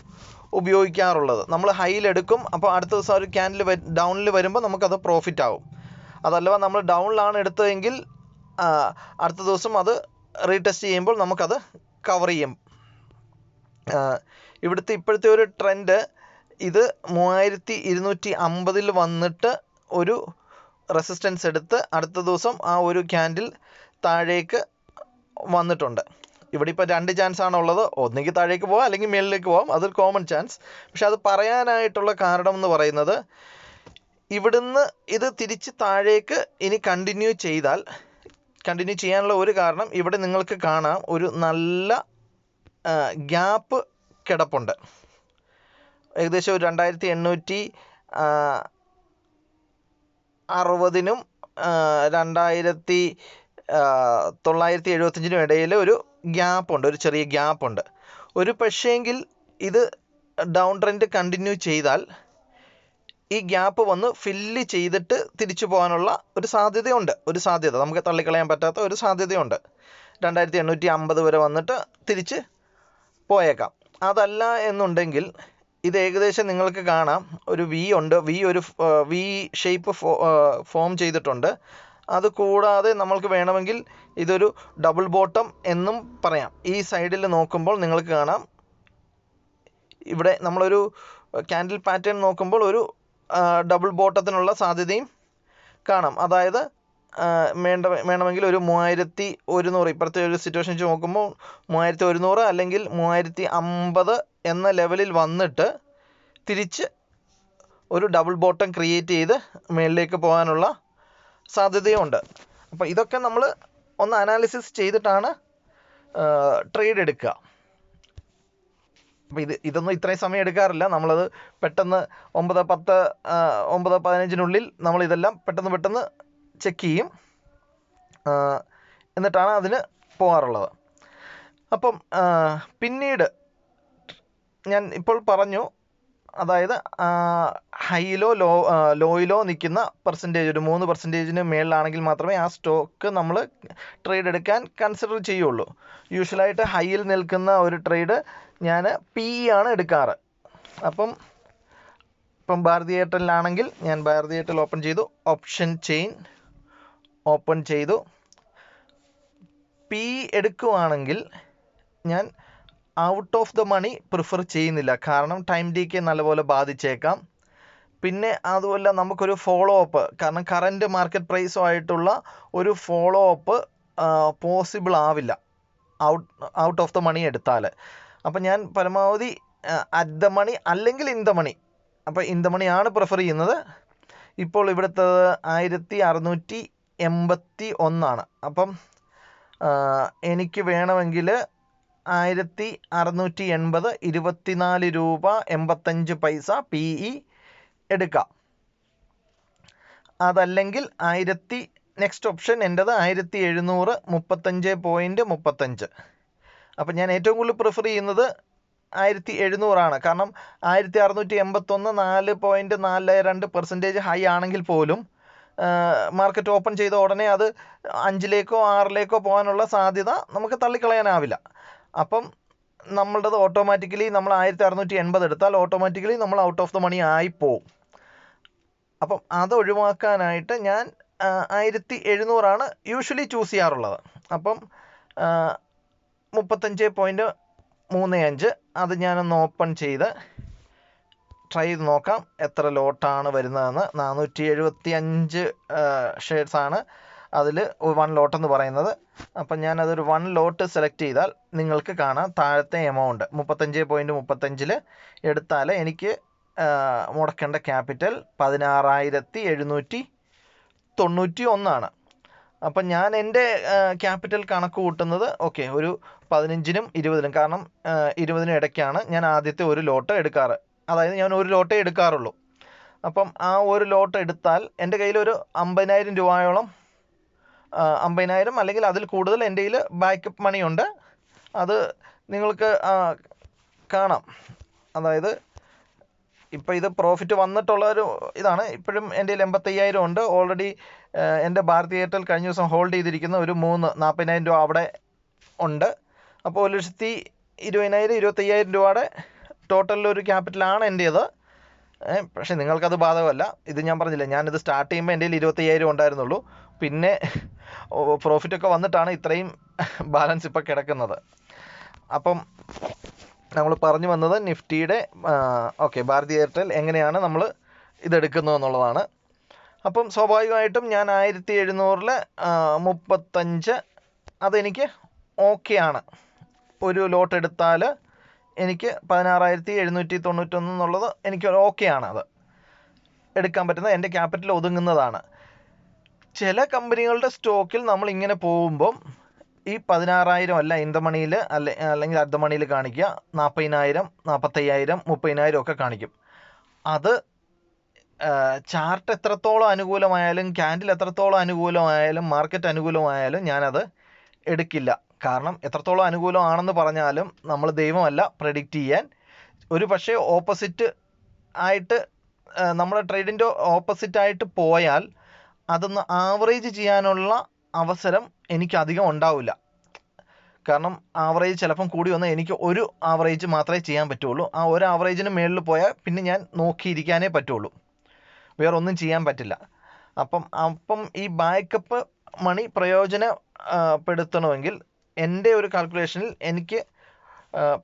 ഉപയോഗിക്കാറുള്ളത്. നമ്മൾ ഹൈയിലെടുക്കും, അപ്പോൾ അടുത്ത ദിവസം ഒരു ക്യാൻഡിൽ ഡൗണിൽ വരുമ്പോൾ നമുക്കത് പ്രോഫിറ്റ് ആവും. അതല്ല നമ്മൾ ഡൗണിലാണ് എടുത്തതെങ്കിൽ അടുത്ത ദിവസം അത് റീടെസ്റ്റ് ചെയ്യുമ്പോൾ നമുക്കത് കവർ ചെയ്യും. ഇപ്പോഴത്തെ ഒരു ട്രെൻഡ് ഇത് 3250 വന്നിട്ട് ഒരു റെസിസ്റ്റൻസ് എടുത്ത് അടുത്ത ദിവസം ആ ഒരു ക്യാൻഡിൽ താഴേക്ക് വന്നിട്ടുണ്ട്. ഇവിടെ ഇപ്പോൾ 2 ചാൻസാണ് ഉള്ളത്. ഒന്നുകിൽ താഴേക്ക് പോകാം അല്ലെങ്കിൽ മേളിലേക്ക് പോകാം. അതൊരു കോമൺ ചാൻസ്. പക്ഷെ അത് പറയാനായിട്ടുള്ള കാരണം എന്ന് പറയുന്നത് ഇവിടുന്ന് ഇത് തിരിച്ച് താഴേക്ക് ഇനി കണ്ടിന്യൂ ചെയ്യാനുള്ള ഒരു കാരണം ഇവിടെ നിങ്ങൾക്ക് കാണാം ഒരു നല്ല ഗ്യാപ്പ് കിടപ്പുണ്ട്. ഏകദേശം ഒരു 2860 2975 ഇടയിൽ ഒരു ഗ്യാപ്പുണ്ട്, ഒരു ചെറിയ ഗ്യാപ്പുണ്ട്. ഒരു പക്ഷേങ്കിൽ ഇത് ഡൗൺ ട്രെൻഡ് കണ്ടിന്യൂ ചെയ്താൽ ഈ ഗ്യാപ്പ് വന്ന് ഫില്ല് ചെയ്തിട്ട് തിരിച്ചു പോകാനുള്ള ഒരു സാധ്യത നമുക്ക് തള്ളിക്കളയാൻ പറ്റാത്ത ഒരു സാധ്യതയുണ്ട്. 2850 വരെ വന്നിട്ട് തിരിച്ച് പോയേക്കാം. അതല്ല എന്നുണ്ടെങ്കിൽ ഇത് ഏകദേശം നിങ്ങൾക്ക് കാണാം ഒരു വി ഷേപ്പ് ഫോം ചെയ്തിട്ടുണ്ട്. അത് കൂടാതെ നമ്മൾക്ക് വേണമെങ്കിൽ ഇതൊരു ഡബിൾ ബോട്ടം എന്നും പറയാം. ഈ സൈഡിൽ നോക്കുമ്പോൾ നിങ്ങൾക്ക് കാണാം ഇവിടെ നമ്മളൊരു ക്യാൻഡിൽ പാറ്റേൺ നോക്കുമ്പോൾ ഒരു ഡബിൾ ബോട്ടത്തിനുള്ള സാധ്യതയും കാണാം. അതായത് വേണമെങ്കിൽ ഒരു 3100 ഇപ്പോഴത്തെ ഒരു സിറ്റുവേഷൻ വെച്ച് നോക്കുമ്പോൾ 3100 അല്ലെങ്കിൽ 3050 എന്ന ലെവലിൽ വന്നിട്ട് തിരിച്ച് ഒരു ഡബിൾ ബോട്ടം ക്രിയേറ്റ് ചെയ്ത് മേളിലേക്ക് പോകാനുള്ള സാധ്യതയുണ്ട്. അപ്പോൾ ഇതൊക്കെ നമ്മൾ ഒന്ന് അനാലിസിസ് ചെയ്തിട്ടാണ് ട്രേഡ് എടുക്കുക. അപ്പോൾ ഇതൊന്നും ഇത്രയും സമയം എടുക്കാറില്ല. നമ്മളത് പെട്ടെന്ന് 9:10 9:15 നമ്മളിതെല്ലാം പെട്ടെന്ന് ചെക്ക് ചെയ്യും. എന്നിട്ടാണ് അതിന് പോകാറുള്ളത്. അപ്പം പിന്നീട് ഞാൻ ഇപ്പോൾ പറഞ്ഞു, അതായത് ഹൈയിലോ ലോയിലോ നിൽക്കുന്ന പെർസെൻറ്റേജ് ഒരു 3% മേളിലാണെങ്കിൽ മാത്രമേ ആ സ്റ്റോക്ക് നമ്മൾ ട്രേഡ് എടുക്കാൻ കൺസിഡർ ചെയ്യുള്ളൂ. യൂഷ്വലായിട്ട് ഹൈയിൽ നിൽക്കുന്ന ഒരു ട്രേഡ് ഞാൻ PE ആണ് എടുക്കാറ്. ഇപ്പം ഭാരതി എയർടെല്ലാണെങ്കിൽ ഞാൻ ഭാരതി എയർടെൽ ഓപ്പൺ ചെയ്തു, ഓപ്ഷൻ ചെയിൻ ഓപ്പൺ ചെയ്തു. PE എടുക്കുവാണെങ്കിൽ ഞാൻ out of the money prefer ചെയ്യുന്നില്ല, കാരണം ടൈം ഡിക്ക് നല്ലപോലെ ബാധിച്ചേക്കാം. പിന്നെ അതുമല്ല, നമുക്കൊരു ഫോളോ അപ്പ്, കാരണം കറൻറ്റ് മാർക്കറ്റ് പ്രൈസുമായിട്ടുള്ള ഒരു ഫോളോ അപ്പ് പോസിബിൾ ആവില്ല ഔട്ട് ഓഫ് ദ മണി എടുത്താൽ. അപ്പം ഞാൻ പരമാവധി അറ്റ് ദ മണി അല്ലെങ്കിൽ ഇൻ ദ മണി, അപ്പോൾ ഇൻ ദ മണിയാണ് പ്രിഫർ ചെയ്യുന്നത്. ഇപ്പോൾ ഇവിടുത്തെ 1681. അപ്പം എനിക്ക് വേണമെങ്കിൽ 1680 24 രൂപ 85 പൈസ PE എടുക്കാം. അതല്ലെങ്കിൽ നെക്സ്റ്റ് ഓപ്ഷൻ എൻ്റെത് 1700 35.35. അപ്പം ഞാൻ ഏറ്റവും കൂടുതൽ പ്രിഫർ ചെയ്യുന്നത് 1700 കാരണം 1681 4.42% ഹൈ ആണെങ്കിൽ പോലും മാർക്കറ്റ് ഓപ്പൺ ചെയ്ത ഉടനെ അത് 5-ലേക്കോ 6-ലേക്കോ പോകാനുള്ള സാധ്യത നമുക്ക് തള്ളിക്കളയാനാവില്ല. അപ്പം നമ്മളുടേത് ഓട്ടോമാറ്റിക്കലി നമ്മൾ 1680 എടുത്താൽ ഓട്ടോമാറ്റിക്കലി നമ്മൾ ഔട്ട് ഓഫ് ദ മണി ആയിപ്പോവും. അപ്പം അത് ഒഴിവാക്കാനായിട്ട് ഞാൻ 1700 യൂഷ്വലി ചൂസ് ചെയ്യാറുള്ളത്. അപ്പം 35.35 അത് ഞാനൊന്ന് ഓപ്പൺ ചെയ്ത് ട്രൈ ചെയ്ത് നോക്കാം എത്ര ലോട്ടാണ് വരുന്നതെന്ന്. 475 ഷെയർസാണ് അതിൽ 1 ലോട്ടെന്ന് പറയുന്നത്. അപ്പം ഞാനതൊരു 1 ലോട്ട് സെലക്ട് ചെയ്താൽ നിങ്ങൾക്ക് കാണാം താഴത്തെ എമൗണ്ട് 35.35 എടുത്താൽ എനിക്ക് മുടക്കേണ്ട ക്യാപിറ്റൽ 16,791. അപ്പം ഞാൻ എൻ്റെ ക്യാപിറ്റൽ കണക്ക് കൂട്ടുന്നത് ഓക്കെ ഒരു 15-നും 20-നും, കാരണം 20-നും ഇടയ്ക്കാണ് ഞാൻ ആദ്യത്തെ ഒരു ലോട്ട് എടുക്കാറ്. അതായത് ഞാൻ ഒരു ലോട്ടേ എടുക്കാറുള്ളൂ. അപ്പം ആ ഒരു ലോട്ട് എടുത്താൽ എൻ്റെ കയ്യിലൊരു 50,000 രൂപയോളം 50,000 അല്ലെങ്കിൽ അതിൽ കൂടുതൽ എൻ്റെ കയ്യിൽ ബാക്കപ്പ് മണിയുണ്ട്. അത് നിങ്ങൾക്ക് കാണാം. അതായത് ഇപ്പോൾ ഇത് പ്രോഫിറ്റ് വന്നിട്ടുള്ളൊരു ഇതാണ്. ഇപ്പോഴും എൻ്റെ കയ്യിൽ 85,000 ഉണ്ട്. ഓൾറെഡി എൻ്റെ ഭാരതി എയർടെൽ കഴിഞ്ഞ ദിവസം ഹോൾഡ് ചെയ്തിരിക്കുന്ന ഒരു 40,000 രൂപ അവിടെ ഉണ്ട്. അപ്പോൾ 1,20,000 25,000 രൂപയുടെ ടോട്ടലിലൊരു ക്യാപിറ്റലാണ് എൻ്റേത്. പക്ഷേ നിങ്ങൾക്കത് ബാധകമല്ല. ഇത് ഞാൻ പറഞ്ഞില്ല, ഞാനിത് സ്റ്റാർട്ട് ചെയ്യുമ്പോൾ എൻ്റെ കയ്യിൽ 25,000 ഉണ്ടായിരുന്നുള്ളൂ. പിന്നെ പ്രോഫിറ്റൊക്കെ വന്നിട്ടാണ് ഇത്രയും ബാലൻസ് ഇപ്പോൾ കിടക്കുന്നത്. അപ്പം നമ്മൾ പറഞ്ഞു വന്നത് നിഫ്റ്റിയുടെ ഭാരതി എയർടെൽ എങ്ങനെയാണ് നമ്മൾ ഇതെടുക്കുന്നത് എന്നുള്ളതാണ്. അപ്പം സ്വാഭാവികമായിട്ടും ഞാൻ 1700 35 അതെനിക്ക് ഓക്കെയാണ്. ഒരു ലോട്ട് എടുത്താൽ എനിക്ക് 16,791 എന്നുള്ളത് എനിക്ക് ഓക്കെയാണ്. അത് എടുക്കാൻ പറ്റുന്നത്, എൻ്റെ ക്യാപിറ്റൽ ഒതുങ്ങുന്നതാണ്. ചില കമ്പനികളുടെ സ്റ്റോക്കിൽ നമ്മൾ ഇങ്ങനെ പോകുമ്പം ഈ 16,000 അല്ല ഇൻ ദ മണിയിൽ അല്ലെങ്കിൽ അറ്റ് ദ മണിയിൽ കാണിക്കുക 40,000 45,000 30,000 ഒക്കെ കാണിക്കും. അത് ചാർട്ട് എത്രത്തോളം അനുകൂലമായാലും ക്യാൻഡിൽ എത്രത്തോളം അനുകൂലമായാലും മാർക്കറ്റ് അനുകൂലമായാലും ഞാനത് എടുക്കില്ല. കാരണം എത്രത്തോളം അനുകൂലമാണെന്ന് പറഞ്ഞാലും നമ്മൾ ദൈവമല്ല പ്രെഡിക്റ്റ് ചെയ്യാൻ. ഒരു പക്ഷേ ഓപ്പോസിറ്റ് ആയിട്ട് നമ്മുടെ ട്രേഡിൻ്റെ ഓപ്പോസിറ്റായിട്ട് പോയാൽ അതൊന്ന് ആവറേജ് ചെയ്യാനുള്ള അവസരം എനിക്കധികം ഉണ്ടാവില്ല. കാരണം ആവറേജ് ചിലപ്പം കൂടി വന്നാൽ എനിക്ക് ഒരു ആവറേജ് മാത്രമേ ചെയ്യാൻ പറ്റുള്ളൂ. ആ ഒരു ആവറേജിന് മുകളിൽ പോയാൽ പിന്നെ ഞാൻ നോക്കിയിരിക്കാനേ പറ്റുള്ളൂ, വേറെ ഒന്നും ചെയ്യാൻ പറ്റില്ല. അപ്പം ഈ ബാക്കപ്പ് മണി പ്രയോജനപ്പെടുത്തണമെങ്കിൽ എൻ്റെ ഒരു കാൽക്കുലേഷനിൽ എനിക്ക്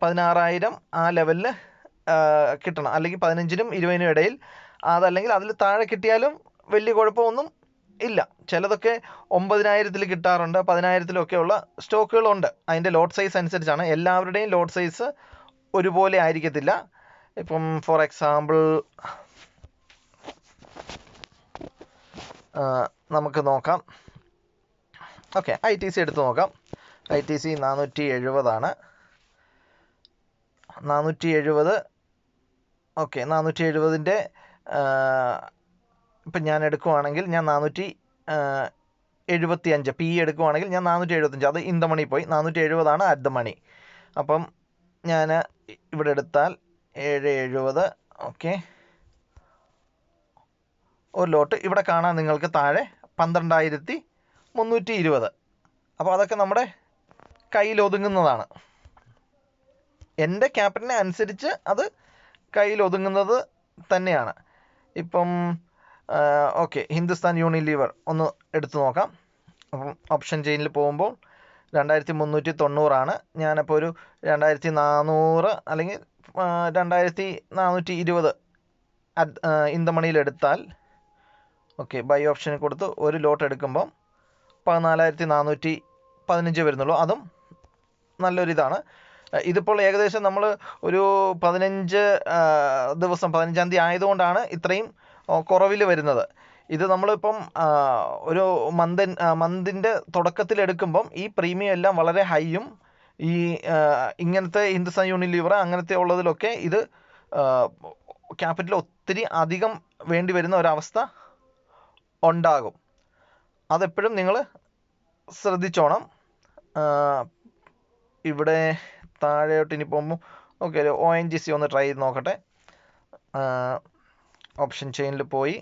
16,000 ആ ലെവലിൽ കിട്ടണം, അല്ലെങ്കിൽ 15-നും 20-നും ഇടയിൽ. അതല്ലെങ്കിൽ അതിൽ താഴെ കിട്ടിയാലും വലിയ കുഴപ്പമൊന്നും ഇല്ല. ചിലതൊക്കെ 9,000 കിട്ടാറുണ്ട്, 10,000 ഉള്ള സ്റ്റോക്കുകളുണ്ട്. അതിൻ്റെ ലോട്ട് സൈസ് അനുസരിച്ചാണ്. എല്ലാവരുടെയും ലോട്ട് സൈസ് ഒരുപോലെ ആയിരിക്കത്തില്ല. ഇപ്പം ഫോർ എക്സാമ്പിൾ നമുക്ക് നോക്കാം. ITC എടുത്ത് നോക്കാം. ITC 470 470. 470-ൻ്റെ ഇപ്പം ഞാൻ എടുക്കുവാണെങ്കിൽ ഞാൻ 475 പി എടുക്കുവാണെങ്കിൽ ഞാൻ 475, അത് ഇൻ ദ മണി പോയി, 470 അറ്റ് ദ മണി. അപ്പം ഞാൻ ഇവിടെ എടുത്താൽ 770. ഓക്കെ, ഒരു ലോട്ട് ഇവിടെ കാണാൻ നിങ്ങൾക്ക് താഴെ 12,320. അപ്പോൾ അതൊക്കെ നമ്മുടെ കയ്യിൽ ഒതുങ്ങുന്നതാണ്. എൻ്റെ ക്യാപിറ്റലിനെ അനുസരിച്ച് അത് കയ്യിൽ ഒതുങ്ങുന്നത് തന്നെയാണ്. ഇപ്പം ഓക്കെ, ഹിന്ദുസ്ഥാൻ യൂണിലീവർ ഒന്ന് എടുത്തു നോക്കാം. അപ്പം ഓപ്ഷൻ ചെയിനിൽ പോകുമ്പോൾ 2,390 ഞാനപ്പോൾ ഒരു 2,400 അല്ലെങ്കിൽ 2,420 ഇൻ ദ മണിയിൽ എടുത്താൽ, ഓക്കെ, ബൈ ഓപ്ഷന് കൊടുത്ത് ഒരു ലോട്ട് എടുക്കുമ്പം 14,415 വരുന്നുള്ളൂ. അതും നല്ലൊരിതാണ്. ഇതിപ്പോൾ ഏകദേശം നമ്മൾ ഒരു 15 ദിവസം, 15-ാം തീയതി ആയതുകൊണ്ടാണ് ഇത്രയും കുറവിൽ വരുന്നത്. ഇത് നമ്മളിപ്പം ഒരു മന്തിൻ്റെ തുടക്കത്തിൽ എടുക്കുമ്പം ഈ പ്രീമിയം എല്ലാം വളരെ ഹൈയും, ഈ ഇങ്ങനത്തെ ഹിന്ദുസ്ഥാൻ യൂണിലീവർ അങ്ങനത്തെ ഉള്ളതിലൊക്കെ ഇത് ക്യാപിറ്റൽ ഒത്തിരി അധികം വേണ്ടി വരുന്ന ഒരവസ്ഥ ഉണ്ടാകും. അതെപ്പോഴും നിങ്ങൾ ശ്രദ്ധിച്ചോണം. ഇവിടെ താഴെയോട്ട് ഇനി പോകുമ്പോൾ ഓക്കെ, ONGC ഒന്ന് ട്രൈ ചെയ്ത് നോക്കട്ടെ. ഓപ്ഷൻ ചെയിനിൽ പോയി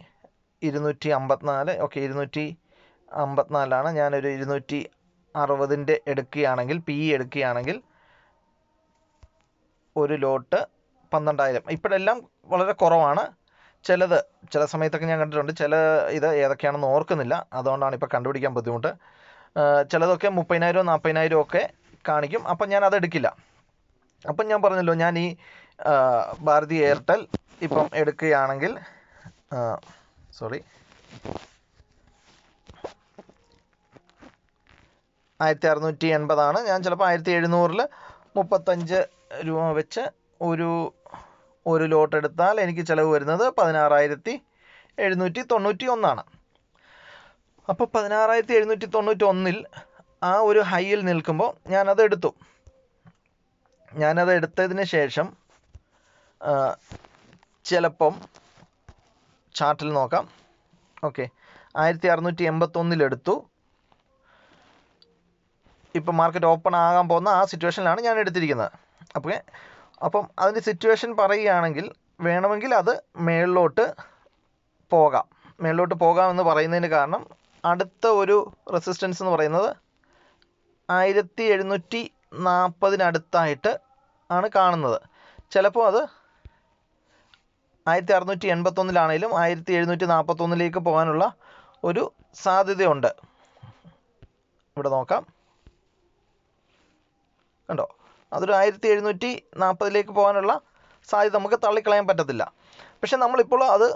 254. ഓക്കെ, 254 ഞാനൊരു 260 എടുക്കുകയാണെങ്കിൽ, പി എടുക്കുകയാണെങ്കിൽ ഒരു ലോട്ട് 12,000. ഇപ്പോഴെല്ലാം വളരെ കുറവാണ്. ചില സമയത്തൊക്കെ ഞാൻ കണ്ടിട്ടുണ്ട്. ചില ഇത് ഏതൊക്കെയാണെന്ന് ഓർക്കുന്നില്ല, അതുകൊണ്ടാണ് ഇപ്പോൾ കണ്ടുപിടിക്കാൻ ബുദ്ധിമുട്ട്. ചിലതൊക്കെ 30,000 40,000 ഒക്കെ കാണിക്കും. അപ്പം ഞാൻ അതെടുക്കില്ല. അപ്പം ഞാൻ പറഞ്ഞല്ലോ, ഞാൻ ഈ ഭാരതി എയർടെൽ ഇപ്പം എടുക്കുകയാണെങ്കിൽ, 1,680 ഞാൻ ചിലപ്പോൾ 1,700 35 രൂപ വെച്ച് ഒരു ലോട്ട് എടുത്താൽ എനിക്ക് ചിലവ് വരുന്നത് 16,791. അപ്പോൾ 16,791 ആ ഒരു ഹൈയിൽ നിൽക്കുമ്പോൾ ഞാനത് എടുത്തു. ഞാനത് എടുത്തതിന് ശേഷം ചിലപ്പം ചാർട്ടിൽ നോക്കാം. ഓക്കെ, 1681 എടുത്തു. ഇപ്പം മാർക്കറ്റ് ഓപ്പൺ ആകാൻ പോകുന്ന ആ സിറ്റുവേഷനിലാണ് ഞാൻ എടുത്തിരിക്കുന്നത്. അപ്പം അതിൻ്റെ സിറ്റുവേഷൻ പറയുകയാണെങ്കിൽ വേണമെങ്കിൽ അത് മേളിലോട്ട് പോകാമെന്ന് പറയുന്നതിന് കാരണം, അടുത്ത ഒരു റെസിസ്റ്റൻസ് എന്ന് പറയുന്നത് 1,740 ആണ് കാണുന്നത്. ചിലപ്പോൾ അത് 1,681 1,741 പോകാനുള്ള ഒരു സാധ്യതയുണ്ട്. ഇവിടെ നോക്കാം, കണ്ടോ, അതൊരു 1,740 പോകാനുള്ള സാധ്യത നമുക്ക് തള്ളിക്കളയാൻ പറ്റത്തില്ല. പക്ഷെ നമ്മളിപ്പോൾ അത്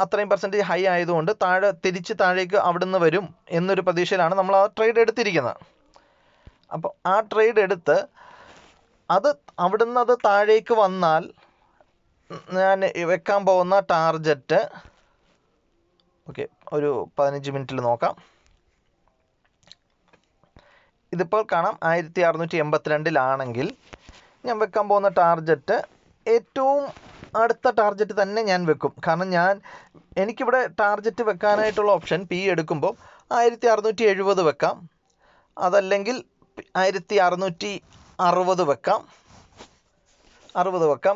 അത്രയും % ഹൈ ആയതുകൊണ്ട് തിരിച്ച് താഴേക്ക് അവിടുന്ന് വരും എന്നൊരു പ്രതീക്ഷയിലാണ് നമ്മൾ ആ ട്രേഡ് എടുത്തിരിക്കുന്നത്. അപ്പോൾ ആ ട്രേഡ് എടുത്ത് അവിടുന്ന് അത് താഴേക്ക് വന്നാൽ ഞാൻ വെക്കാൻ പോകുന്ന ടാർജറ്റ്, ഓക്കെ, ഒരു 15 മിനിറ്റിൽ നോക്കാം. ഇതിപ്പോൾ കാണാം 1,682 ഞാൻ വെക്കാൻ പോകുന്ന ടാർജറ്റ് ഏറ്റവും അടുത്ത ടാർജറ്റ് തന്നെ ഞാൻ വെക്കും. കാരണം എനിക്കിവിടെ ടാർജറ്റ് വെക്കാനായിട്ടുള്ള ഓപ്ഷൻ പി എടുക്കുമ്പോൾ 1,670 വെക്കാം, അതല്ലെങ്കിൽ 1,660 വെക്കാം.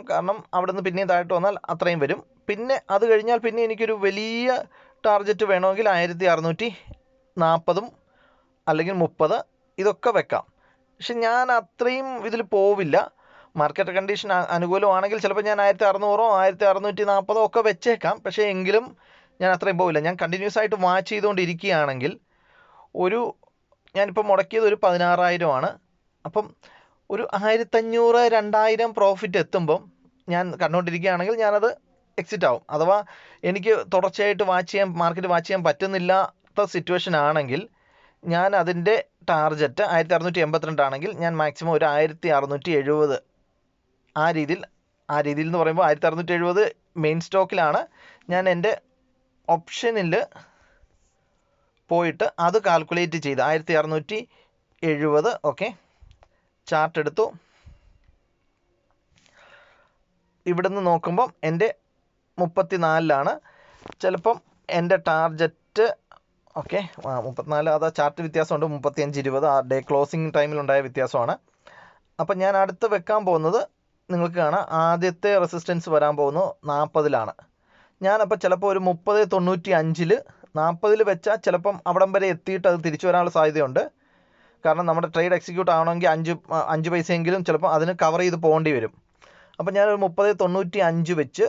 കാരണം അവിടെ നിന്ന് പിന്നെയും താഴോട്ട് വന്നാൽ അത്രയും വരും. പിന്നെ അത് കഴിഞ്ഞാൽ പിന്നെ എനിക്കൊരു വലിയ ടാർജറ്റ് വേണമെങ്കിൽ 1,640 അല്ലെങ്കിൽ 30 ഇതൊക്കെ വെക്കാം. പക്ഷെ ഞാൻ അത്രയും ഇതിൽ പോവില്ല. മാർക്കറ്റ് കണ്ടീഷൻ അനുകൂലമാണെങ്കിൽ ചിലപ്പോൾ ഞാൻ 1,600 1,640 ഒക്കെ വെച്ചേക്കാം. പക്ഷേ എങ്കിലും ഞാൻ അത്രയും പോവില്ല. ഞാൻ കണ്ടിന്യൂസ് ആയിട്ട് വാച്ച് ചെയ്തുകൊണ്ടിരിക്കുകയാണെങ്കിൽ ഞാനിപ്പോൾ മുടക്കിയത് ഒരു 16,000 അപ്പം ഒരു 1,500 2,000 പ്രോഫിറ്റ് എത്തുമ്പം ഞാൻ കണ്ടുകൊണ്ടിരിക്കുകയാണെങ്കിൽ ഞാനത് എക്സിറ്റ് ആവും. അഥവാ എനിക്ക് തുടർച്ചയായിട്ട് മാർക്കറ്റ് വാച്ച് ചെയ്യാൻ പറ്റുന്നില്ലാത്ത സിറ്റുവേഷൻ ആണെങ്കിൽ ഞാൻ അതിൻ്റെ ടാർജറ്റ് 1,682 ആണെങ്കിൽ ഞാൻ മാക്സിമം ഒരു 1,670 ആ രീതിയിൽ എന്ന് പറയുമ്പോൾ 1,670 മെയിൻ സ്റ്റോക്കിലാണ് ഞാൻ എൻ്റെ ഓപ്ഷനിൽ പോയിട്ട് അത് കാൽക്കുലേറ്റ് ചെയ്ത് 1,670. ഓക്കെ, ചാർട്ട് എടുത്തു. ഇവിടുന്ന് നോക്കുമ്പം എൻ്റെ 34 ചിലപ്പം എൻ്റെ ടാർജറ്റ് ഓക്കെ. 34 അത് ചാർട്ട് വ്യത്യാസമുണ്ട്. 35-20 ആ ഡേ ക്ലോസിങ് ടൈമിലുണ്ടായ വ്യത്യാസമാണ്. അപ്പം ഞാൻ അടുത്ത് വെക്കാൻ പോകുന്നത് നിങ്ങൾക്ക് കാണാം, ആദ്യത്തെ റെസിസ്റ്റൻസ് വരാൻ പോകുന്നു 40-ലാണ്. ഞാനപ്പോൾ ചിലപ്പോൾ ഒരു 30.95 40 വെച്ചാൽ ചിലപ്പം അവിടം വരെ എത്തിയിട്ട് അത് തിരിച്ചു വരാനുള്ള സാധ്യതയുണ്ട്. കാരണം നമ്മുടെ ട്രേഡ് എക്സിക്യൂട്ട് ആവണമെങ്കിൽ 5 പൈസയെങ്കിലും ചിലപ്പോൾ അതിന് കവർ ചെയ്ത് പോകേണ്ടി വരും. അപ്പം ഞാനൊരു 30.95 വെച്ച്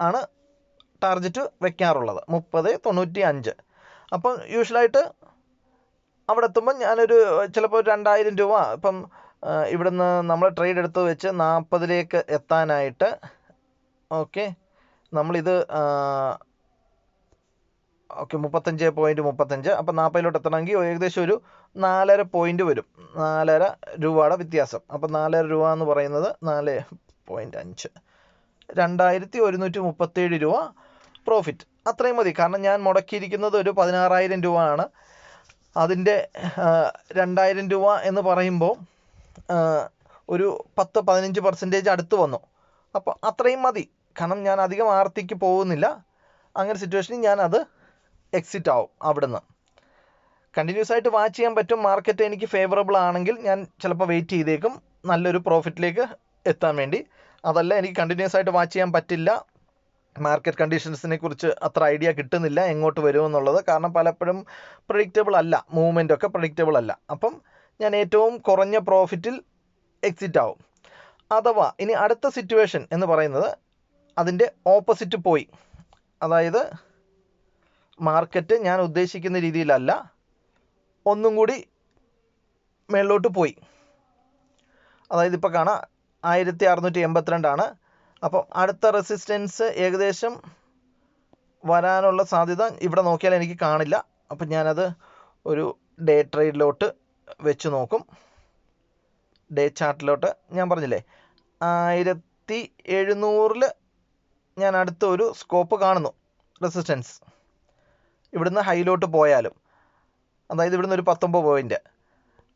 ആണ് ടാർഗറ്റ് വെക്കാറുള്ളത്. 30.95. അപ്പം യൂഷ്വലായിട്ട് അവിടെ എത്തുമ്പോൾ ഞാനൊരു ചിലപ്പോൾ 2000 രൂപ ഇപ്പം ഇവിടുന്ന് നമ്മൾ ട്രേഡ് എടുത്ത് വെച്ച് 40-ലേക്ക് എത്താനായിട്ട് ഓക്കെ നമ്മളിത് ഓക്കെ 35.35. അപ്പം 40-ലോട്ട് എത്തണമെങ്കിൽ ഏകദേശം ഒരു 4.5 പോയിന്റ് വരും. 4.5 രൂപയുടെ വ്യത്യാസം. അപ്പം 4.5 രൂപ എന്ന് പറയുന്നത് 4.5 2137 രൂപ പ്രോഫിറ്റ്. അത്രയും മതി. കാരണം ഞാൻ മുടക്കിയിരിക്കുന്നത് ഒരു 16,000 രൂപ ആണ്. അതിൻ്റെ 2,000 രൂപ എന്ന് പറയുമ്പോൾ ഒരു 10-15% അടുത്ത് വന്നു. അപ്പോൾ അത്രയും മതി. കാരണം ഞാൻ അധികം ആർത്തിക്ക് പോകുന്നില്ല. അങ്ങനെ സിറ്റുവേഷനിൽ ഞാനത് എക്സിറ്റ് ആവും. അവിടുന്ന് കണ്ടിന്യൂസ് ആയിട്ട് വാച്ച് ചെയ്യാൻ പറ്റും. മാർക്കറ്റ് എനിക്ക് ഫേവറബിൾ ആണെങ്കിൽ ഞാൻ ചിലപ്പോൾ വെയിറ്റ് ചെയ്തേക്കും നല്ലൊരു പ്രോഫിറ്റിലേക്ക് എത്താൻ വേണ്ടി. അതല്ല എനിക്ക് കണ്ടിന്യൂസ് ആയിട്ട് വാച്ച് ചെയ്യാൻ പറ്റില്ല, മാർക്കറ്റ് കണ്ടീഷൻസിനെ കുറിച്ച് അത്ര ഐഡിയ കിട്ടുന്നില്ല എങ്ങോട്ട് വരുമെന്നുള്ളത്. കാരണം പലപ്പോഴും പ്രഡിക്റ്റബിൾ അല്ല, മൂവ്മെൻ്റ് ഒക്കെ പ്രഡിക്റ്റബിൾ അല്ല. അപ്പം ഞാൻ ഏറ്റവും കുറഞ്ഞ പ്രോഫിറ്റിൽ എക്സിറ്റ് ആവും. അഥവാ ഇനി അടുത്ത സിറ്റുവേഷൻ എന്ന് പറയുന്നത് അതിൻ്റെ ഓപ്പോസിറ്റ് പോയി, അതായത് മാർക്കറ്റ് ഞാൻ ഉദ്ദേശിക്കുന്ന രീതിയിലല്ല, ഒന്നും കൂടി മേളിലോട്ട് പോയി. അതായത് ഇപ്പോൾ കാണാം 1682 അപ്പം അടുത്ത റെസിസ്റ്റൻസ് ഏകദേശം വരാനുള്ള സാധ്യത ഇവിടെ നോക്കിയാൽ എനിക്ക് കാണില്ല. അപ്പം ഞാനത് ഒരു ഡേ ട്രേഡിലോട്ട് വെച്ച് നോക്കും. ഡേ ചാർട്ടിലോട്ട് ഞാൻ പറഞ്ഞില്ലേ 1700 ഞാൻ അടുത്ത ഒരു സ്കോപ്പ് കാണുന്നു റെസിസ്റ്റൻസ്. ഇവിടുന്ന് ഹൈലോട്ട് പോയാലും, അതായത് ഇവിടുന്ന് ഒരു 19 പോയിന്റ്.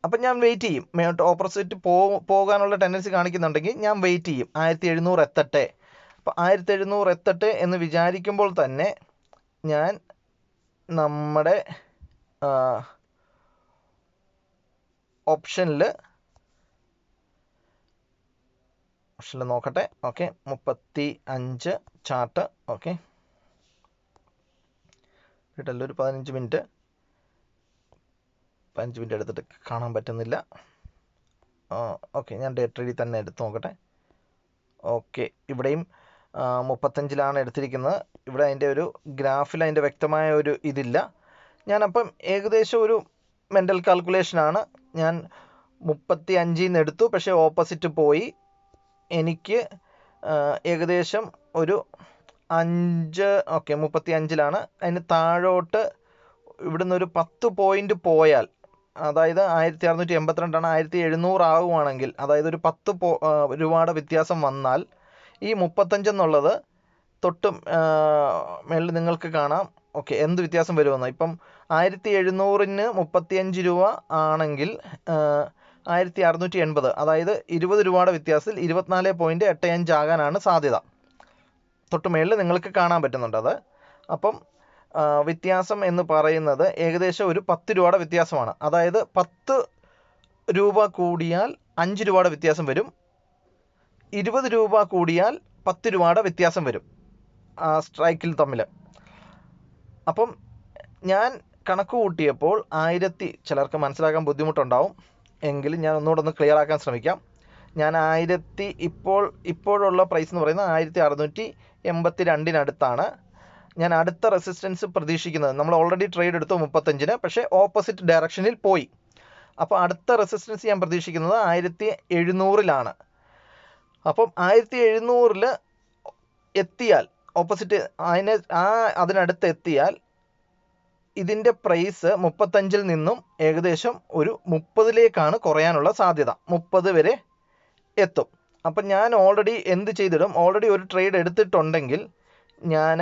അപ്പം ഞാൻ വെയിറ്റ് ചെയ്യും. ഓപ്പോസിറ്റ് പോകാനുള്ള ടെൻഡൻസി കാണിക്കുന്നുണ്ടെങ്കിൽ ഞാൻ വെയിറ്റ് ചെയ്യും 1700 എത്തട്ടെ. അപ്പം 1700 എത്തട്ടെ എന്ന് വിചാരിക്കുമ്പോൾ തന്നെ ഞാൻ നമ്മുടെ ഓപ്ഷനിൽ നോക്കട്ടെ. Okay 35 chart. ഓക്കെ കിട്ടല്ലോ ഒരു 15 മിനിറ്റ് എടുത്തിട്ട് കാണാൻ പറ്റുന്നില്ല. ഓക്കെ ഞാൻ ഡേ ട്രേഡിൽ തന്നെ എടുത്ത് നോക്കട്ടെ. ഓക്കെ ഇവിടെയും 35-ലാണ് എടുത്തിരിക്കുന്നത്. ഇവിടെ അതിൻ്റെ ഒരു ഗ്രാഫിൽ അതിൻ്റെ വ്യക്തമായ ഒരു ഇതില്ല. ഞാനപ്പം ഏകദേശം ഒരു മെൻ്റൽ കാൽക്കുലേഷനാണ്. ഞാൻ 35-ന്ന് എടുത്തു, പക്ഷേ ഓപ്പോസിറ്റ് പോയി. എനിക്ക് ഏകദേശം ഒരു 5 ഓക്കെ 35-ലാണ്. അതിന് താഴോട്ട് ഇവിടുന്ന് ഒരു 10 പോയിന്റ് പോയാൽ, അതായത് 1682 1700 ആകുവാണെങ്കിൽ, അതായത് ഒരു 10 രൂപയുടെ വ്യത്യാസം വന്നാൽ ഈ 35 എന്നുള്ളത് തൊട്ട് മേളിൽ നിങ്ങൾക്ക് കാണാം. ഓക്കെ എന്ത് വ്യത്യാസം വരുമെന്ന്. ഇപ്പം 1700-ന് 35 രൂപ ആണെങ്കിൽ 1680, അതായത് 20 രൂപയുടെ വ്യത്യാസത്തിൽ 24.85 ആകാനാണ് സാധ്യത. തൊട്ട് മേളിൽ നിങ്ങൾക്ക് കാണാൻ പറ്റുന്നുണ്ട് അത്. അപ്പം വ്യത്യാസം എന്ന് പറയുന്നത് ഏകദേശം ഒരു 10 രൂപയുടെ വ്യത്യാസമാണ്. അതായത് 10 രൂപ കൂടിയാൽ 5 രൂപയുടെ വ്യത്യാസം വരും. 20 രൂപ കൂടിയാൽ 10 രൂപയുടെ വ്യത്യാസം വരും ആ സ്ട്രൈക്കിൽ തമ്മിൽ. അപ്പം ഞാൻ കണക്ക് കൂട്ടിയപ്പോൾ ചിലർക്ക് മനസ്സിലാക്കാൻ ബുദ്ധിമുട്ടുണ്ടാവും, എങ്കിലും ഞാൻ ഒന്നുകൂടെ ഒന്ന് ക്ലിയർ ആക്കാൻ ശ്രമിക്കാം. ഞാൻ ഇപ്പോഴുള്ള പ്രൈസ് എന്ന് പറയുന്നത് 1682-ന് ഞാൻ അടുത്ത റെസിസ്റ്റൻസ് പ്രതീക്ഷിക്കുന്നത്. നമ്മൾ ഓൾറെഡി ട്രേഡ് എടുത്തു 35-ന്, പക്ഷേ ഓപ്പോസിറ്റ് ഡയറക്ഷനിൽ പോയി. അപ്പോൾ അടുത്ത റെസിസ്റ്റൻസ് ഞാൻ പ്രതീക്ഷിക്കുന്നത് 1700-ലാണ്. അപ്പം 1700-ൽ എത്തിയാൽ, ഓപ്പോസിറ്റ് അതിനടുത്ത് എത്തിയാൽ ഇതിൻ്റെ പ്രൈസ് 35-ൽ നിന്നും ഏകദേശം ഒരു 30-ലേക്കാണ് കുറയാനുള്ള സാധ്യത. 30 വരെ എത്തും. അപ്പം ഞാൻ ഓൾറെഡി എന്ത് ചെയ്തിടും, ഓൾറെഡി ഒരു ട്രേഡ് എടുത്തിട്ടുണ്ടെങ്കിൽ ഞാൻ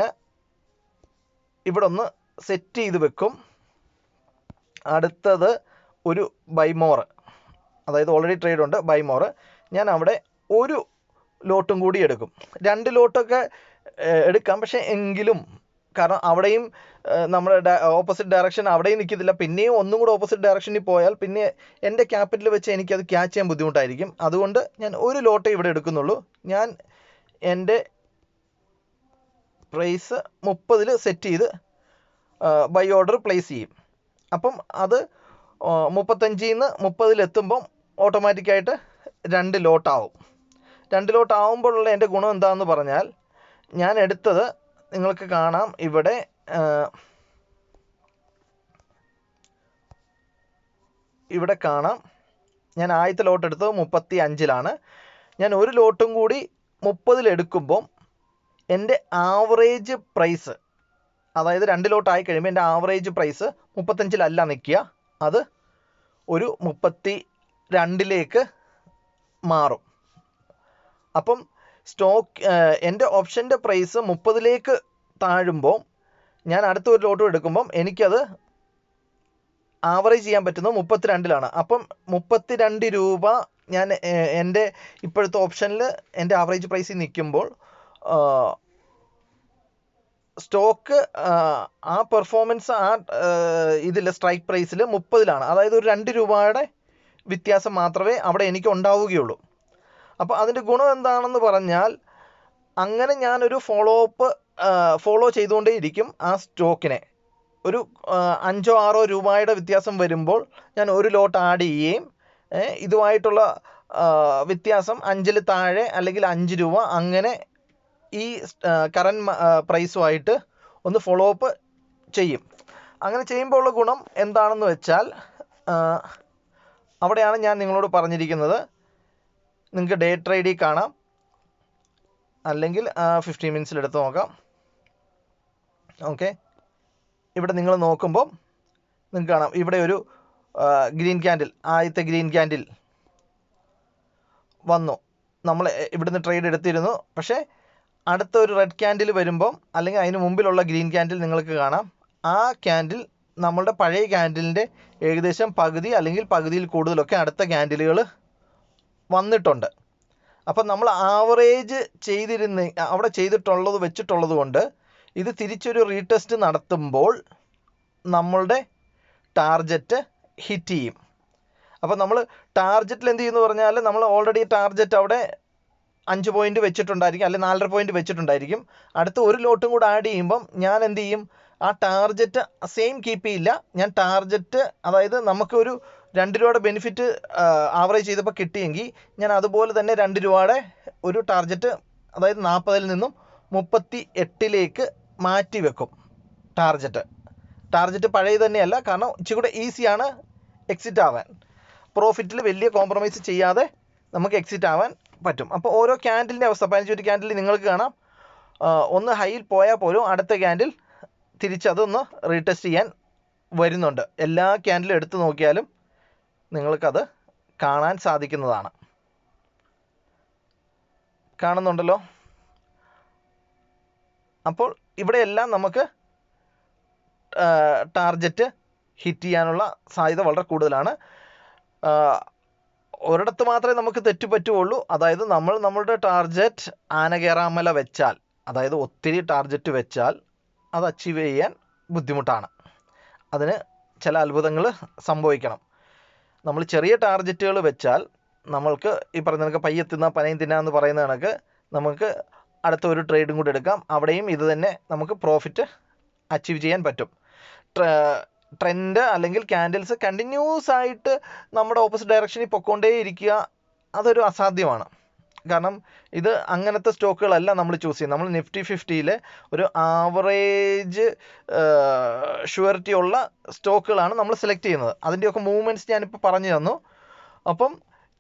ഇവിടെ ഒന്ന് സെറ്റ് ചെയ്ത് വെക്കും. അടുത്തത് ഒരു ബൈമോർ, അതായത് ഓൾറെഡി ട്രേഡ് ഉണ്ട് ബൈമോർ. ഞാൻ അവിടെ ഒരു ലോട്ടും കൂടി എടുക്കും. 2 ലോട്ടൊക്കെ എടുക്കാം, പക്ഷേ എങ്കിലും കാരണം അവിടെയും നമ്മുടെ ഓപ്പോസിറ്റ് ഡയറക്ഷൻ അവിടെയും നിൽക്കത്തില്ല, പിന്നെയും ഒന്നും കൂടെ ഓപ്പോസിറ്റ് ഡയറക്ഷനിൽ പോയാൽ പിന്നെ എൻ്റെ ക്യാപിറ്റൽ വെച്ച് എനിക്കത് ക്യാച്ച് ചെയ്യാൻ ബുദ്ധിമുട്ടായിരിക്കും. അതുകൊണ്ട് ഞാൻ ഒരു ലോട്ടേ ഇവിടെ എടുക്കുന്നുള്ളൂ. ഞാൻ എൻ്റെ പ്രൈസ് 30 സെറ്റ് ചെയ്ത് ബൈ ഓർഡർ പ്ലേസ് ചെയ്യും. അപ്പം അത് 35 നിന്ന് 30 എത്തുമ്പം ഓട്ടോമാറ്റിക്കായിട്ട് 2 ലോട്ടാവും. 2 ലോട്ട് ആവുമ്പോഴുള്ള എൻ്റെ ഗുണം എന്താണെന്ന് പറഞ്ഞാൽ, ഞാൻ എടുത്തത് നിങ്ങൾക്ക് കാണാം ഇവിടെ കാണാം. ഞാൻ ആദ്യത്തെ ലോട്ട് എടുത്തത് 35-ലാണ്. ഞാൻ ഒരു ലോട്ടും കൂടി 30 എടുക്കുമ്പം എൻ്റെ ആവറേജ് പ്രൈസ്, അതായത് 2 ലോട്ടായി കഴിയുമ്പോൾ എൻ്റെ ആവറേജ് പ്രൈസ് 35-ലല്ല നിൽക്കുക, അത് ഒരു 32-ലേക്ക് മാറും. അപ്പം എൻ്റെ ഓപ്ഷൻ്റെ പ്രൈസ് 30-ലേക്ക് താഴുമ്പോൾ ഞാൻ അടുത്ത ഒരു ലോട്ടും എടുക്കുമ്പം എനിക്കത് ആവറേജ് ചെയ്യാൻ പറ്റുന്നത് 32-ലാണ്. അപ്പം 32 രൂപ ഞാൻ എൻ്റെ ഇപ്പോഴത്തെ ഓപ്ഷനിൽ എൻ്റെ ആവറേജ് പ്രൈസിൽ നിൽക്കുമ്പോൾ സ്റ്റോക്ക് ആ പെർഫോമൻസ് ഇതിൽ സ്ട്രൈക്ക് പ്രൈസിൽ 30-ലാണ്. അതായത് ഒരു 2 രൂപയുടെ വ്യത്യാസം മാത്രമേ അവിടെ എനിക്ക് ഉണ്ടാവുകയുള്ളൂ. അപ്പോൾ അതിൻ്റെ ഗുണം എന്താണെന്ന് പറഞ്ഞാൽ, അങ്ങനെ ഞാനൊരു ഫോളോ ചെയ്തുകൊണ്ടേയിരിക്കും ആ സ്റ്റോക്കിനെ. ഒരു 5-6 രൂപയുടെ വ്യത്യാസം വരുമ്പോൾ ഞാൻ ഒരു ലോട്ട് ആഡ് ചെയ്യുകയും ഇതുമായിട്ടുള്ള വ്യത്യാസം 5-ൽ താഴെ അല്ലെങ്കിൽ 5 രൂപ അങ്ങനെ ഈ കറൻറ്റ് പ്രൈസുമായിട്ട് ഒന്ന് ഫോളോ അപ്പ് ചെയ്യും. അങ്ങനെ ചെയ്യുമ്പോൾ ഉള്ള ഗുണം എന്താണെന്ന് വെച്ചാൽ, അവിടെയാണ് ഞാൻ നിങ്ങളോട് പറഞ്ഞിരിക്കുന്നത്. നിങ്ങൾക്ക് ഡേ ട്രേഡിൽ കാണാം, അല്ലെങ്കിൽ 15 മിനിറ്റ്സിൽ എടുത്ത് നോക്കാം. ഓക്കെ, ഇവിടെ നിങ്ങൾ നോക്കുമ്പോൾ നിങ്ങൾക്ക് കാണാം ഇവിടെ ഒരു ഗ്രീൻ ക്യാൻഡിൽ, ആദ്യത്തെ ഗ്രീൻ ക്യാൻഡിൽ വന്നു. നമ്മൾ ഇവിടുന്ന് ട്രേഡ് എടുത്തിരുന്നു. പക്ഷേ അടുത്ത ഒരു റെഡ് ക്യാൻഡിൽ വരുമ്പം, അല്ലെങ്കിൽ അതിന് മുമ്പിലുള്ള ഗ്രീൻ ക്യാൻഡിൽ നിങ്ങൾക്ക് കാണാം, ആ ക്യാൻഡിൽ നമ്മളുടെ പഴയ ക്യാൻഡിലിൻ്റെ ഏകദേശം പകുതി അല്ലെങ്കിൽ പകുതിയിൽ കൂടുതലൊക്കെ അടുത്ത ക്യാൻഡിലുകൾ വന്നിട്ടുണ്ട്. അപ്പം നമ്മൾ ആവറേജ് അവിടെ ചെയ്തിട്ടുള്ളത് വെച്ചിട്ടുള്ളത് കൊണ്ട് ഇത് തിരിച്ചൊരു റീടെസ്റ്റ് നടത്തുമ്പോൾ നമ്മളുടെ ടാർജറ്റ് ഹിറ്റ് ചെയ്യും. അപ്പോൾ നമ്മൾ ടാർജറ്റിൽ എന്ത് ചെയ്യുമെന്ന് പറഞ്ഞാൽ, നമ്മൾ ഓൾറെഡി ടാർജറ്റ് അവിടെ 5 പോയിൻ്റ് വെച്ചിട്ടുണ്ടായിരിക്കും, അല്ലെങ്കിൽ 4.5 പോയിൻ്റ് വെച്ചിട്ടുണ്ടായിരിക്കും. അടുത്ത ഒരു ലോട്ടും കൂടെ ആഡ് ചെയ്യുമ്പം ഞാൻ എന്ത് ചെയ്യും, ആ ടാർജറ്റ് സെയിം കീപ്പ് ചെയ്യില്ല. ഞാൻ ടാർജറ്റ്, അതായത് നമുക്കൊരു 2 രൂപയുടെ ബെനിഫിറ്റ് ആവറേജ് ചെയ്തപ്പോൾ കിട്ടിയെങ്കിൽ ഞാൻ അതുപോലെ തന്നെ 2 രൂപയുടെ ഒരു ടാർജറ്റ്, അതായത് 40-ൽ നിന്നും 38-ലേക്ക് മാറ്റി വെക്കും. ടാർജറ്റ് പഴയ തന്നെയല്ല, കാരണം ഇച്ചിരി കൂടെ ഈസിയാണ് എക്സിറ്റ് ആവാൻ. പ്രോഫിറ്റിൽ വലിയ കോംപ്രമൈസ് ചെയ്യാതെ നമുക്ക് എക്സിറ്റ് ആവാൻ പറ്റും. അപ്പോൾ ഓരോ ക്യാൻഡിലിൻ്റെ അവസ്ഥ, 15 ക്യാൻഡിൽ നിങ്ങൾക്ക് കാണാം, ഒന്ന് ഹൈയിൽ പോയാൽ പോലും അടുത്ത ക്യാൻഡിൽ തിരിച്ചതൊന്ന് റീടെസ്റ്റ് ചെയ്യാൻ വരുന്നുണ്ട്. എല്ലാ ക്യാൻഡിലും എടുത്ത് നോക്കിയാലും നിങ്ങൾക്കത് കാണാൻ സാധിക്കുന്നതാണ്. കാണുന്നുണ്ടല്ലോ. അപ്പോൾ ഇവിടെയെല്ലാം നമുക്ക് ടാർജറ്റ് ഹിറ്റ് ചെയ്യാനുള്ള സാധ്യത വളരെ കൂടുതലാണ്. ഒരിടത്ത് മാത്രമേ നമുക്ക് തെറ്റ് പറ്റുകയുള്ളൂ. അതായത് നമ്മളുടെ ടാർജറ്റ് ആനകേറാമല വെച്ചാൽ, അതായത് ഒത്തിരി ടാർജറ്റ് വെച്ചാൽ അത് അച്ചീവ് ചെയ്യാൻ ബുദ്ധിമുട്ടാണ്. അതിന് ചില അത്ഭുതങ്ങൾ സംഭവിക്കണം. നമ്മൾ ചെറിയ ടാർജറ്റുകൾ വെച്ചാൽ നമ്മൾക്ക് ഈ പറഞ്ഞ കണക്ക് പയ്യെ തിന്നാ പനയും തിന്നാ എന്ന് പറയുന്ന കണക്ക് നമുക്ക് അടുത്ത ഒരു ട്രേഡും കൂടി എടുക്കാം. അവിടെയും ഇത് തന്നെ നമുക്ക് പ്രോഫിറ്റ് അച്ചീവ് ചെയ്യാൻ പറ്റും. ട്രെൻഡ് അല്ലെങ്കിൽ ക്യാൻഡിൽസ് കണ്ടിന്യൂസ് ആയിട്ട് നമ്മുടെ ഓപ്പോസിറ്റ് ഡയറക്ഷനിൽ പൊക്കോണ്ടേ ഇരിക്കുക, അതൊരു അസാധ്യമാണ്. കാരണം ഇത് അങ്ങനത്തെ സ്റ്റോക്കുകളല്ല നമ്മൾ ചൂസ് ചെയ്യുന്നത്. നമ്മൾ നിഫ്റ്റി 50-ൽ ഒരു ആവറേജ് ഷുവറിറ്റി ഉള്ള സ്റ്റോക്കുകളാണ് നമ്മൾ സെലക്ട് ചെയ്യുന്നത്. അതിൻ്റെയൊക്കെ മൂവ്മെൻറ്റ്സ് ഞാനിപ്പോൾ പറഞ്ഞു തന്നു. അപ്പം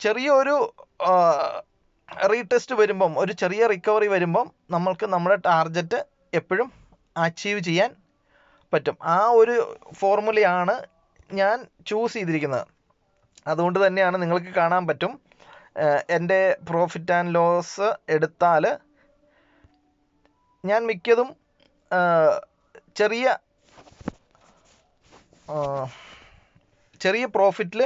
ചെറിയൊരു റീടെസ്റ്റ് വരുമ്പം, ഒരു ചെറിയ റിക്കവറി വരുമ്പം നമ്മൾക്ക് നമ്മുടെ ടാർജറ്റ് എപ്പോഴും അച്ചീവ് ചെയ്യാൻ പറ്റും. ആ ഒരു ഫോർമുലയാണ് ഞാൻ ചൂസ് ചെയ്തിരിക്കുന്നത്. അതുകൊണ്ട് തന്നെയാണ് നിങ്ങൾക്ക് കാണാൻ പറ്റും, എൻ്റെ പ്രോഫിറ്റ് ആൻഡ് ലോസ് എടുത്താൽ ഞാൻ മിക്കതും ചെറിയ പ്രോഫിറ്റിൽ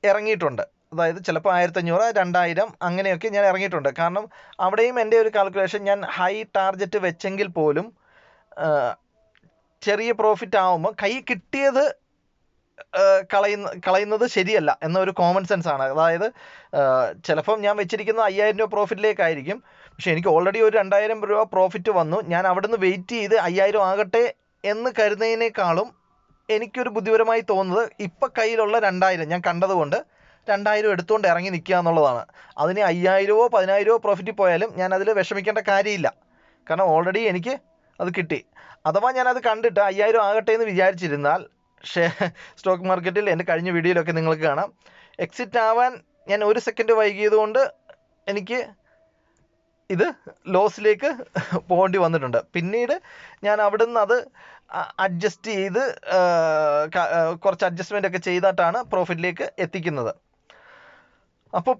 ഇറങ്ങിയിട്ടുണ്ട്. അതായത് ചിലപ്പോൾ 1500, 2000 അങ്ങനെയൊക്കെ ഞാൻ ഇറങ്ങിയിട്ടുണ്ട്. കാരണം അവിടെയും എൻ്റെ ഒരു കാൽക്കുലേഷൻ, ഞാൻ ഹൈ ടാർജറ്റ് വെച്ചെങ്കിൽ പോലും ചെറിയ പ്രോഫിറ്റ് ആകുമ്പോൾ കൈ കിട്ടിയത് കളയുന്നത് ശരിയല്ല എന്നൊരു കോമൺ സെൻസ് ആണ്. അതായത് ചിലപ്പം ഞാൻ വെച്ചിരിക്കുന്നത് 5000 രൂപ പ്രോഫിറ്റിലേക്കായിരിക്കും, പക്ഷെ എനിക്ക് ഓൾറെഡി ഒരു 2000 രൂപ പ്രോഫിറ്റ് വന്നു. ഞാൻ അവിടുന്ന് വെയിറ്റ് ചെയ്ത് 5000 ആകട്ടെ എന്ന് കരുതുന്നതിനേക്കാളും എനിക്കൊരു ബുദ്ധിപരമായി തോന്നുന്നത് ഇപ്പം കയ്യിലുള്ള 2000 ഞാൻ കണ്ടതുകൊണ്ട് 2000 എടുത്തുകൊണ്ട് ഇറങ്ങി നിൽക്കുക എന്നുള്ളതാണ്. അതിന് 5000 10,000 പ്രോഫിറ്റ് പോയാലും ഞാൻ അതിൽ വിഷമിക്കേണ്ട കാര്യമില്ല, കാരണം ഓൾറെഡി എനിക്ക് അത് കിട്ടി. അഥവാ ഞാനത് കണ്ടിട്ട് 5000 ആകട്ടെ എന്ന് വിചാരിച്ചിരുന്നാൽ സ്റ്റോക്ക് മാർക്കറ്റിൽ എൻ്റെ കഴിഞ്ഞ വീഡിയോയിലൊക്കെ നിങ്ങൾക്ക് കാണാം, എക്സിറ്റ് ആവാൻ ഞാൻ 1 സെക്കൻഡ് വൈകിയത് കൊണ്ട് എനിക്ക് ഇത് ലോസിലേക്ക് പോകേണ്ടി വന്നിട്ടുണ്ട്. പിന്നീട് ഞാൻ അവിടെ നിന്ന് അത് അഡ്ജസ്റ്റ് ചെയ്ത് കുറച്ച് അഡ്ജസ്റ്റ്മെൻ്റ് ഒക്കെ ചെയ്തിട്ടാണ് പ്രോഫിറ്റിലേക്ക് എത്തിക്കുന്നത്. അപ്പോൾ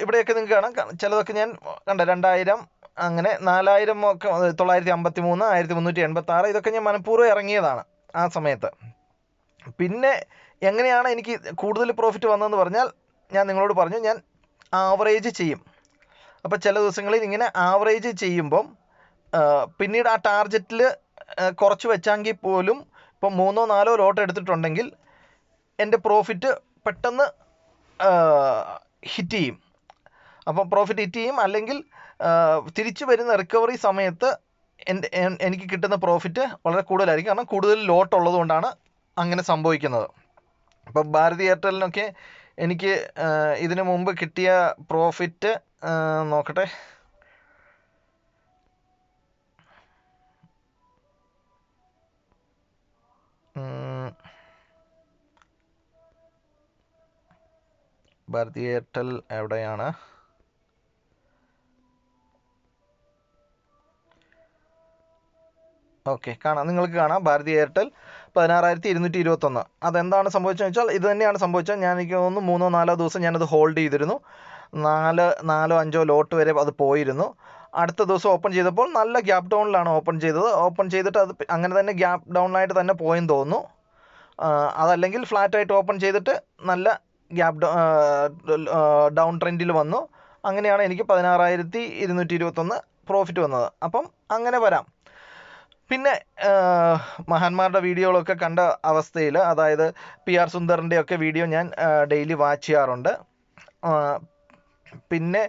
ഇവിടെയൊക്കെ നിങ്ങൾക്ക് കാണാം, ചിലതൊക്കെ ഞാൻ കണ്ട 2000, അങ്ങനെ 4000 ഒക്കെ, 953, 1386 ഇതൊക്കെ ഞാൻ മനഃപൂർവ്വം ഇറങ്ങിയതാണ് ആ സമയത്ത്. പിന്നെ എങ്ങനെയാണ് എനിക്ക് കൂടുതൽ പ്രോഫിറ്റ് വന്നതെന്ന് പറഞ്ഞാൽ, ഞാൻ നിങ്ങളോട് പറഞ്ഞു ഞാൻ ആവറേജ് ചെയ്യും. അപ്പോൾ ചില ദിവസങ്ങളിൽ ഇങ്ങനെ ആവറേജ് ചെയ്യുമ്പം പിന്നീട് ആ ടാർജറ്റിൽ കുറച്ച് വെച്ചെങ്കിൽ പോലും ഇപ്പം 3-4 ലോട്ട് എടുത്തിട്ടുണ്ടെങ്കിൽ എൻ്റെ പ്രോഫിറ്റ് പെട്ടെന്ന് ഹിറ്റ് ചെയ്യും. അപ്പം പ്രോഫിറ്റ് ഹിറ്റ് ചെയ്യും, അല്ലെങ്കിൽ തിരിച്ചു വരുന്ന റിക്കവറി സമയത്ത് എനിക്ക് കിട്ടുന്ന പ്രോഫിറ്റ് വളരെ കൂടുതലായിരിക്കും, കാരണം കൂടുതൽ ലോട്ട് ഉള്ളത് കൊണ്ടാണ് അങ്ങനെ സംഭവിക്കുന്നത്. അപ്പം ഭാരതി എയർടെലിനൊക്കെ എനിക്ക് ഇതിനു മുമ്പ് കിട്ടിയ പ്രോഫിറ്റ് നോക്കട്ടെ, ഭാരതി എയർടെൽ എവിടെയാണ്, ഓക്കെ കാണാം, നിങ്ങൾക്ക് കാണാം ഭാരതി എയർടെൽ 16,221. അതെന്താണ് സംഭവിച്ചതെന്ന് വെച്ചാൽ ഇത് തന്നെയാണ് സംഭവിച്ചത്. ഞാൻ എനിക്ക് തോന്നുന്നു 3-4 ദിവസം ഞാനത് ഹോൾഡ് ചെയ്തിരുന്നു. 4-5 ലോട്ട് വരെ അത് പോയിരുന്നു. അടുത്ത ദിവസം ഓപ്പൺ ചെയ്തപ്പോൾ നല്ല ഗ്യാപ്പ് ഡൗണിലാണ് ഓപ്പൺ ചെയ്തത്. ഓപ്പൺ ചെയ്തിട്ട് അത് അങ്ങനെ തന്നെ ഗ്യാപ്പ് ഡൗണിലായിട്ട് തന്നെ പോയെന്ന് തോന്നുന്നു. അതല്ലെങ്കിൽ ഫ്ലാറ്റായിട്ട് ഓപ്പൺ ചെയ്തിട്ട് നല്ല ഗ്യാപ്പ് ഡൗൺ ട്രെൻഡിൽ വന്നു. അങ്ങനെയാണ് എനിക്ക് 16,221 പ്രോഫിറ്റ് വന്നത്. അപ്പം അങ്ങനെ വരാം. പിന്നെ മഹാന്മാരുടെ വീഡിയോകളൊക്കെ കണ്ട അവസ്ഥയിൽ, അതായത് PR സുന്ദറിൻ്റെ ഒക്കെ വീഡിയോ ഞാൻ ഡെയിലി വാച്ച് ചെയ്യാറുണ്ട്. പിന്നെ